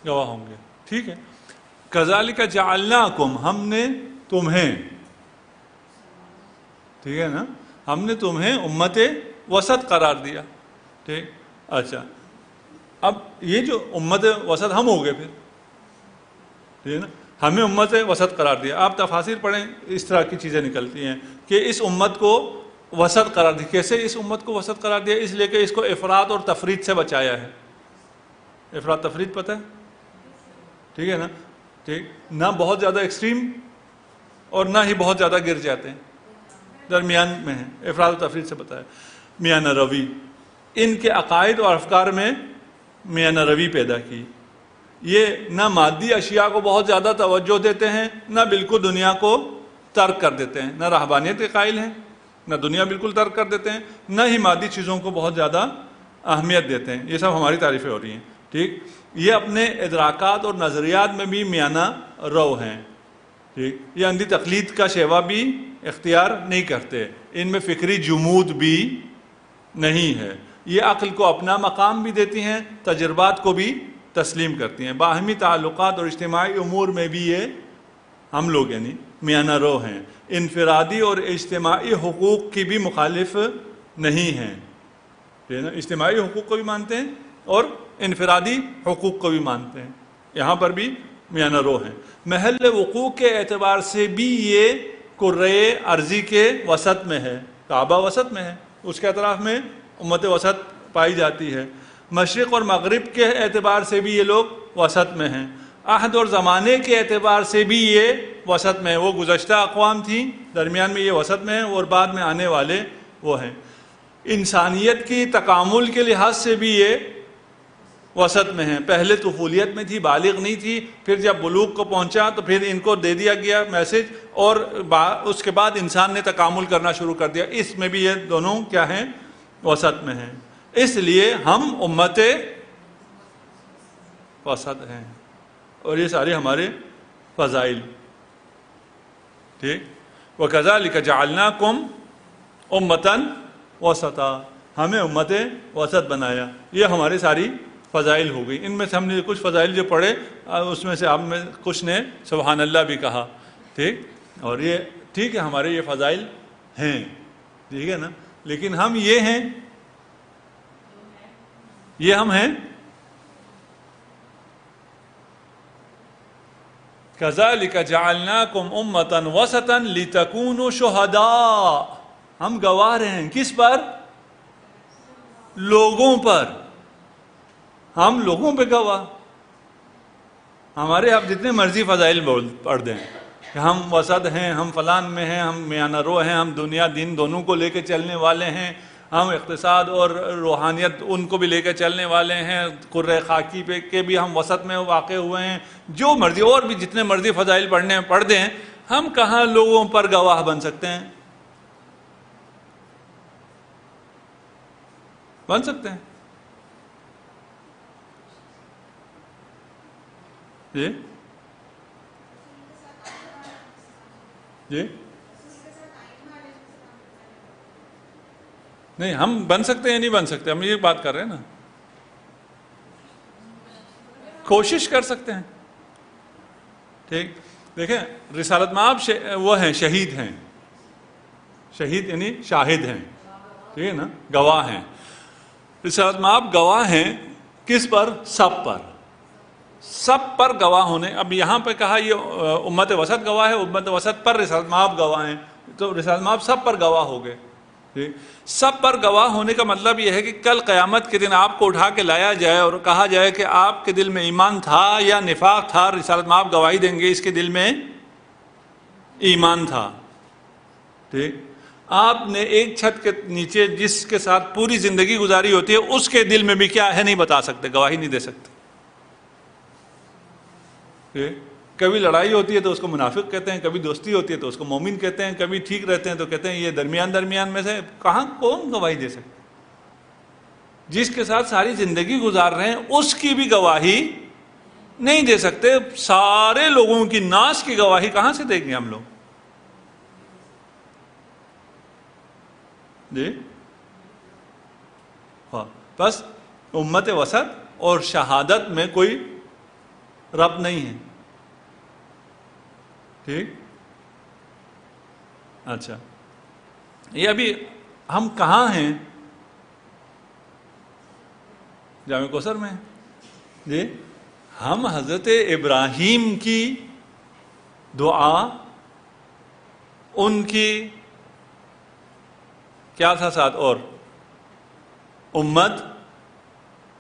گواہ ہوں گے. ٹھیک ہے. کذالک جعلناکم، ہم نے تمہیں، ٹھیک ہے نا، ہم نے تمہیں امت وسط قرار دیا. ٹھیک، اچھا اب یہ جو امت وسط ہم ہو گئے پھر، ٹھیک ہے نا، ہمیں امت وسط قرار دیا. آپ تفاسیر پڑھیں، اس طرح کی چیزیں نکلتی ہیں کہ اس امت کو وسط قرار دی. کیسے اس امت کو وسط قرار دیا؟ اس لیے کہ اس کو افراط اور تفریط سے بچایا ہے. افراط تفریط پتہ ہے؟ ٹھیک ہے نا؟ ٹھیک، نہ بہت زیادہ ایکسٹریم اور نہ ہی بہت زیادہ گر جاتے ہیں، درمیان میں ہیں. افراط و تفریط سے بتایا. میانہ روی، ان کے عقائد اور افکار میں میانہ روی پیدا کی. یہ نہ مادی اشیاء کو بہت زیادہ توجہ دیتے ہیں، نہ بالکل دنیا کو ترک کر دیتے ہیں. نہ رہبانیت کے قائل ہیں، نہ دنیا بالکل ترک کر دیتے ہیں، نہ ہی مادی چیزوں کو بہت زیادہ اہمیت دیتے ہیں. یہ سب ہماری تعریفیں ہو رہی ہیں. ٹھیک، یہ اپنے ادراکات اور نظریات میں بھی میانہ رو ہیں. ٹھیک، یہ اندھی تقلید کا شیوا بھی اختیار نہیں کرتے. ان میں فکری جمود بھی نہیں ہے. یہ عقل کو اپنا مقام بھی دیتی ہیں، تجربات کو بھی تسلیم کرتی ہیں. باہمی تعلقات اور اجتماعی امور میں بھی یہ ہم لوگ یعنی میانہ رو ہیں. انفرادی اور اجتماعی حقوق کی بھی مخالف نہیں ہیں. اجتماعی حقوق کو بھی مانتے ہیں اور انفرادی حقوق کو بھی مانتے ہیں. یہاں پر بھی میانہ رو ہیں. محل وقوع کے اعتبار سے بھی یہ کرۂ ارضی کے وسط میں ہے. کعبہ وسط میں ہے، اس کے اطراف میں امت وسط پائی جاتی ہے. مشرق اور مغرب کے اعتبار سے بھی یہ لوگ وسط میں ہیں. عہد اور زمانے کے اعتبار سے بھی یہ وسط میں ہیں. وہ گزشتہ اقوام تھیں، درمیان میں یہ وسط میں ہیں، اور بعد میں آنے والے وہ ہیں. انسانیت کی تکامل کے لحاظ سے بھی یہ وسط میں ہیں. پہلے طفولیت میں تھی، بالغ نہیں تھی، پھر جب بلوغ کو پہنچا تو پھر ان کو دے دیا گیا میسج، اور اس کے بعد انسان نے تکامل کرنا شروع کر دیا. اس میں بھی یہ دونوں کیا ہیں؟ وسط میں ہیں. اس لیے ہم امت وسط ہیں، اور یہ سارے ہمارے فضائل. ٹھیک، وَكَذَلِكَ جَعَلْنَاكُمْ أُمَّةً وَسَطًا، ہمیں امت وسط بنایا. یہ ہماری ساری فضائل ہو گئی. ان میں سے ہم نے کچھ فضائل جو پڑھے، اس میں سے آپ میں کچھ نے سبحان اللہ بھی کہا. ٹھیک، اور یہ ٹھیک ہے، ہمارے یہ فضائل ہیں، ٹھیک ہے نا. لیکن ہم یہ ہیں، یہ ہم ہیں. كَذَلِكَ جَعَلْنَاكُمْ أُمَّةً وَسَطًا لِتَكُونُوا شُهَدَاءَ، ہم گواہ رہے ہیں. کس پر؟ لوگوں پر. ہم لوگوں پہ گواہ. ہمارے آپ جتنے مرضی فضائل پڑھ دیں کہ ہم وسط ہیں، ہم فلان میں ہیں، ہم میانہ رو ہیں، ہم دنیا دین دونوں کو لے کے چلنے والے ہیں، ہم اقتصاد اور روحانیت ان کو بھی لے کے چلنے والے ہیں، قرۂ خاکی پہ کے بھی ہم وسط میں واقع ہوئے ہیں. جو مرضی اور بھی جتنے مرضی فضائل پڑھنے ہیں پڑھ دیں، ہم کہاں لوگوں پر گواہ بن سکتے ہیں؟ بن سکتے ہیں؟ جی جی نہیں، ہم بن سکتے ہیں نہیں بن سکتے، ہم یہ بات کر رہے ہیں نا. کوشش کر سکتے ہیں. ٹھیک، دیکھیں رسالت مآب وہ ہیں، شہید ہیں. شہید یعنی شاہد ہیں، ٹھیک ہے نا، گواہ ہیں. رسالت مآب گواہ ہیں کس پر؟ سب پر. سب پر گواہ ہونے. اب یہاں پہ کہا یہ امت وسط گواہ ہے، امت وسط پر رسالت مآب گواہ ہیں، تو رسالت مآب سب پر گواہ ہو گئے. سب پر گواہ ہونے کا مطلب یہ ہے کہ کل قیامت کے دن آپ کو اٹھا کے لایا جائے اور کہا جائے کہ آپ کے دل میں ایمان تھا یا نفاق تھا، رسالت مآب گواہی دیں گے اس کے دل میں ایمان تھا. ٹھیک، آپ نے ایک چھت کے نیچے جس کے ساتھ پوری زندگی گزاری ہوتی ہے اس کے دل میں بھی کیا ہے نہیں بتا سکتے، گواہی نہیں دے سکتے. کبھی لڑائی ہوتی ہے تو اس کو منافق کہتے ہیں، کبھی دوستی ہوتی ہے تو اس کو مومن کہتے ہیں، کبھی ٹھیک رہتے ہیں تو کہتے ہیں یہ درمیان میں سے. کہاں کون گواہی دے سکتے؟ جس کے ساتھ ساری زندگی گزار رہے ہیں اس کی بھی گواہی نہیں دے سکتے. سارے لوگوں کی ناس کی گواہی کہاں سے دیں گے ہم لوگ؟ جی ہاں، بس امت وسط اور شہادت میں کوئی ربط نہیں ہے. ٹھیک، اچھا یہ ابھی ہم کہاں ہیں؟ جامع کوثر میں. جی ہم حضرت ابراہیم کی دعا، ان کی کیا تھا ساتھ؟ اور امت،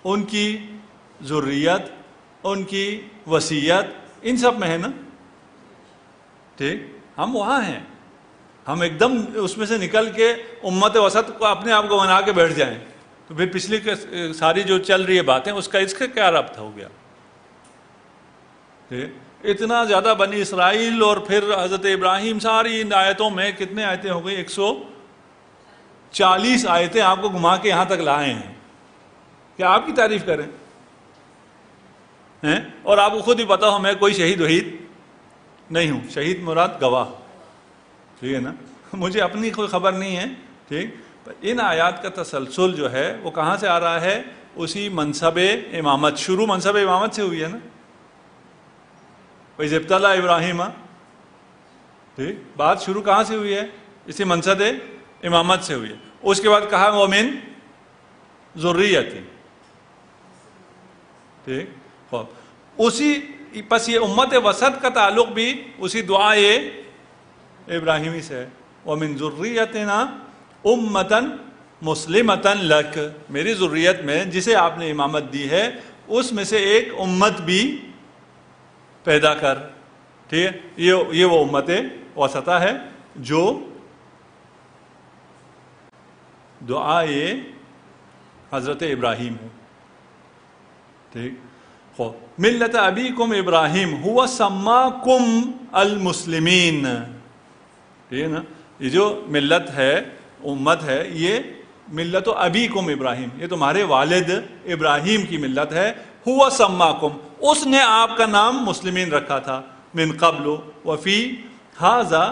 ان کی ذریت، ان کی وصیت، ان سب میں ہے نا. ٹھیک، ہم وہاں ہیں. ہم ایک دم اس میں سے نکل کے امت وسط کو اپنے آپ کو بنا کے بیٹھ جائیں تو پھر پچھلی ساری جو چل رہی ہے باتیں اس کا کیا رابطہ ہو گیا؟ اتنا زیادہ بنی اسرائیل اور پھر حضرت ابراہیم، ساری ان آیتوں میں کتنے آیتیں ہو گئی؟ 140 آیتیں آپ کو گھما کے یہاں تک لائے ہیں کہ آپ کی تعریف کریں. اور آپ کو خود ہی پتا ہو میں کوئی شہید وحید نہیں ہوں. شہید مراد گواہ. ٹھیک ہے نا، مجھے اپنی کوئی خبر نہیں ہے. ٹھیک، ان آیات کا تسلسل جو ہے وہ کہاں سے آ رہا ہے؟ اسی منصب امامت. شروع منصب امامت سے ہوئی ہے نا. وَإِذِ ابْتَلَىٰ ابراہیم. ٹھیک، بات شروع کہاں سے ہوئی ہے؟ اسی منصب امامت سے ہوئی ہے. اس کے بعد کہا وَمِن ذُرِّيَّتِهِ. ٹھیک، اسی پس یہ امت وسط کا تعلق بھی اسی دعائے ابراہیمی سے ہے. وَمِن ذُرِّيَّتِنَا أُمَّةً مُسْلِمَةً لَكَ. میری ذریت میں جسے آپ نے امامت دی ہے اس میں سے ایک امت بھی پیدا کر. ٹھیک ہے، یہ وہ امت وسطہ ہے جو دعائے حضرت ابراہیم ہے. ٹھیک، ملت ابیکم ابراہیم هو سماکم المسلمین. ٹھیک ہے نا، یہ جو ملت ہے، امت ہے، یہ ملت ابیکم ابراہیم، یہ تمہارے والد ابراہیم کی ملت ہے. هو سماکم، اس نے آپ کا نام مسلمین رکھا تھا. من قبل وفی ھذا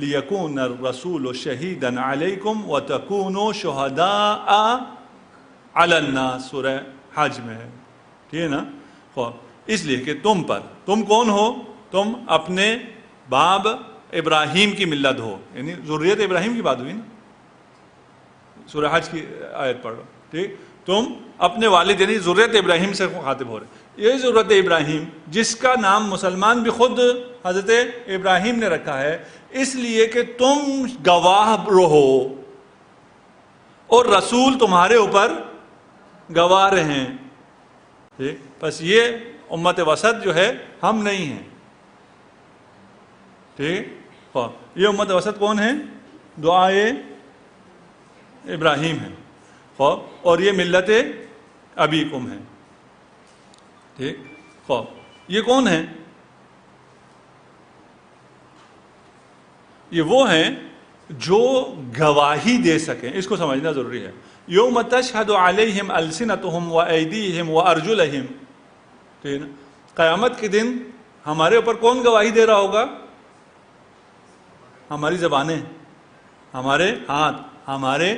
لیکون الرسول شہیدا علیکم وتکونوا شہداء علی الناس. سورہ حج میں ہے. ٹھیک ہے نا، اس لیے کہ تم پر، تم کون ہو؟ تم اپنے باب ابراہیم کی ملت ہو. یعنی ذریت ابراہیم کی بات ہوئی نا، سورہ حج کی آیت پڑھو. ٹھیک، تم اپنے والد یعنی ذریت ابراہیم سے خاطب ہو رہے. یہ ذریت ابراہیم جس کا نام مسلمان بھی خود حضرت ابراہیم نے رکھا ہے، اس لیے کہ تم گواہ رہو اور رسول تمہارے اوپر گواہ رہیں. ٹھیک، بس یہ امت وسط جو ہے ہم نہیں ہیں. ٹھیک، یہ امت وسط کون ہے؟ دعائے ابراہیم ہے اور یہ ملت ابیکم ہے. ٹھیک، یہ کون ہے؟ یہ وہ ہیں جو گواہی دے سکیں. اس کو سمجھنا ضروری ہے. یوم تشہد علیہم السنتہم وایدیہم وارجلہم. ٹھیک ہے، قیامت کے دن ہمارے اوپر کون گواہی دے رہا ہوگا؟ ہماری زبانیں، ہمارے ہاتھ، ہمارے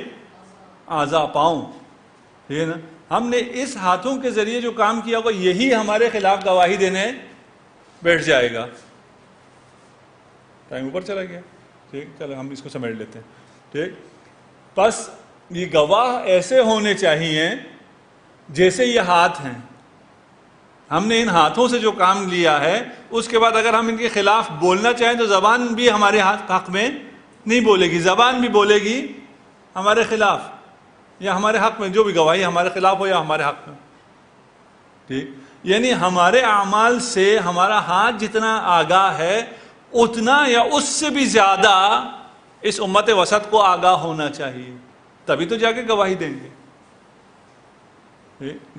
اعضاء، پاؤں. ٹھیک ہے نا، ہم نے اس ہاتھوں کے ذریعے جو کام کیا ہوگا یہی ہمارے خلاف گواہی دینے بیٹھ جائے گا. ٹائم اوپر چلا گیا. ٹھیک، چلو ہم اس کو سمیٹ لیتے ہیں. ٹھیک، بس یہ گواہ ایسے ہونے چاہیے جیسے یہ ہاتھ ہیں. ہم نے ان ہاتھوں سے جو کام لیا ہے اس کے بعد اگر ہم ان کے خلاف بولنا چاہیں تو زبان بھی ہمارے حق میں نہیں بولے گی. زبان بھی بولے گی ہمارے خلاف یا ہمارے حق میں، جو بھی گواہی ہمارے خلاف ہو یا ہمارے حق میں. ٹھیک، یعنی ہمارے اعمال سے ہمارا ہاتھ جتنا آگاہ ہے اتنا یا اس سے بھی زیادہ اس امت وسط کو آگاہ ہونا چاہیے. تبھی تو جا کے گواہی دیں گے.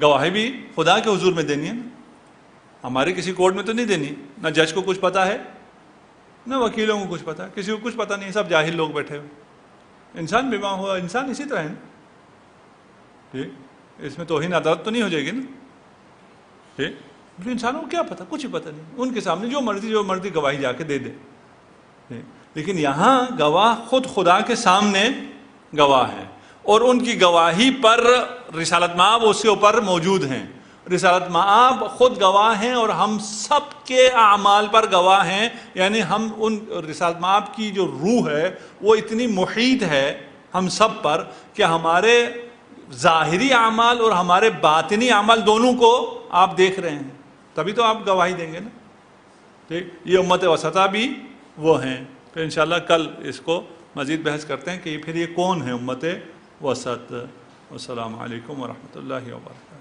گواہی بھی خدا کے حضور میں دینی ہے نا، ہمارے کسی کورٹ میں تو نہیں دینی. نہ جج کو کچھ پتا ہے، نہ وکیلوں کو کچھ پتا ہے، کسی کو کچھ پتا نہیں، سب جاہل لوگ بیٹھے ہوئے. انسان بیمار ہوا، انسان اسی طرح ہے نا. ٹھیک، اس میں توہین عدالت تو نہیں ہو جائے گی نا. ٹھیک، انسانوں کو کیا پتا؟ کچھ ہی پتا نہیں. ان کے سامنے جو مرضی گواہی جا کے دے دے. لیکن یہاں گواہ خود خدا کے سامنے گواہ ہے اور ان کی گواہی پر رسالت مآب اس کے اوپر موجود ہیں. رسالت مآب خود گواہ ہیں اور ہم سب کے اعمال پر گواہ ہیں. یعنی ہم ان رسالت مآب کی جو روح ہے وہ اتنی محیط ہے ہم سب پر کہ ہمارے ظاہری اعمال اور ہمارے باطنی اعمال دونوں کو آپ دیکھ رہے ہیں. تبھی تو آپ گواہی دیں گے نا. ٹھیک، یہ امت وسطہ بھی وہ ہیں. تو انشاءاللہ کل اس کو مزید بحث کرتے ہیں کہ پھر یہ کون ہے امت وسط۔ والسلام علیکم ورحمۃ اللہ وبرکاتہ۔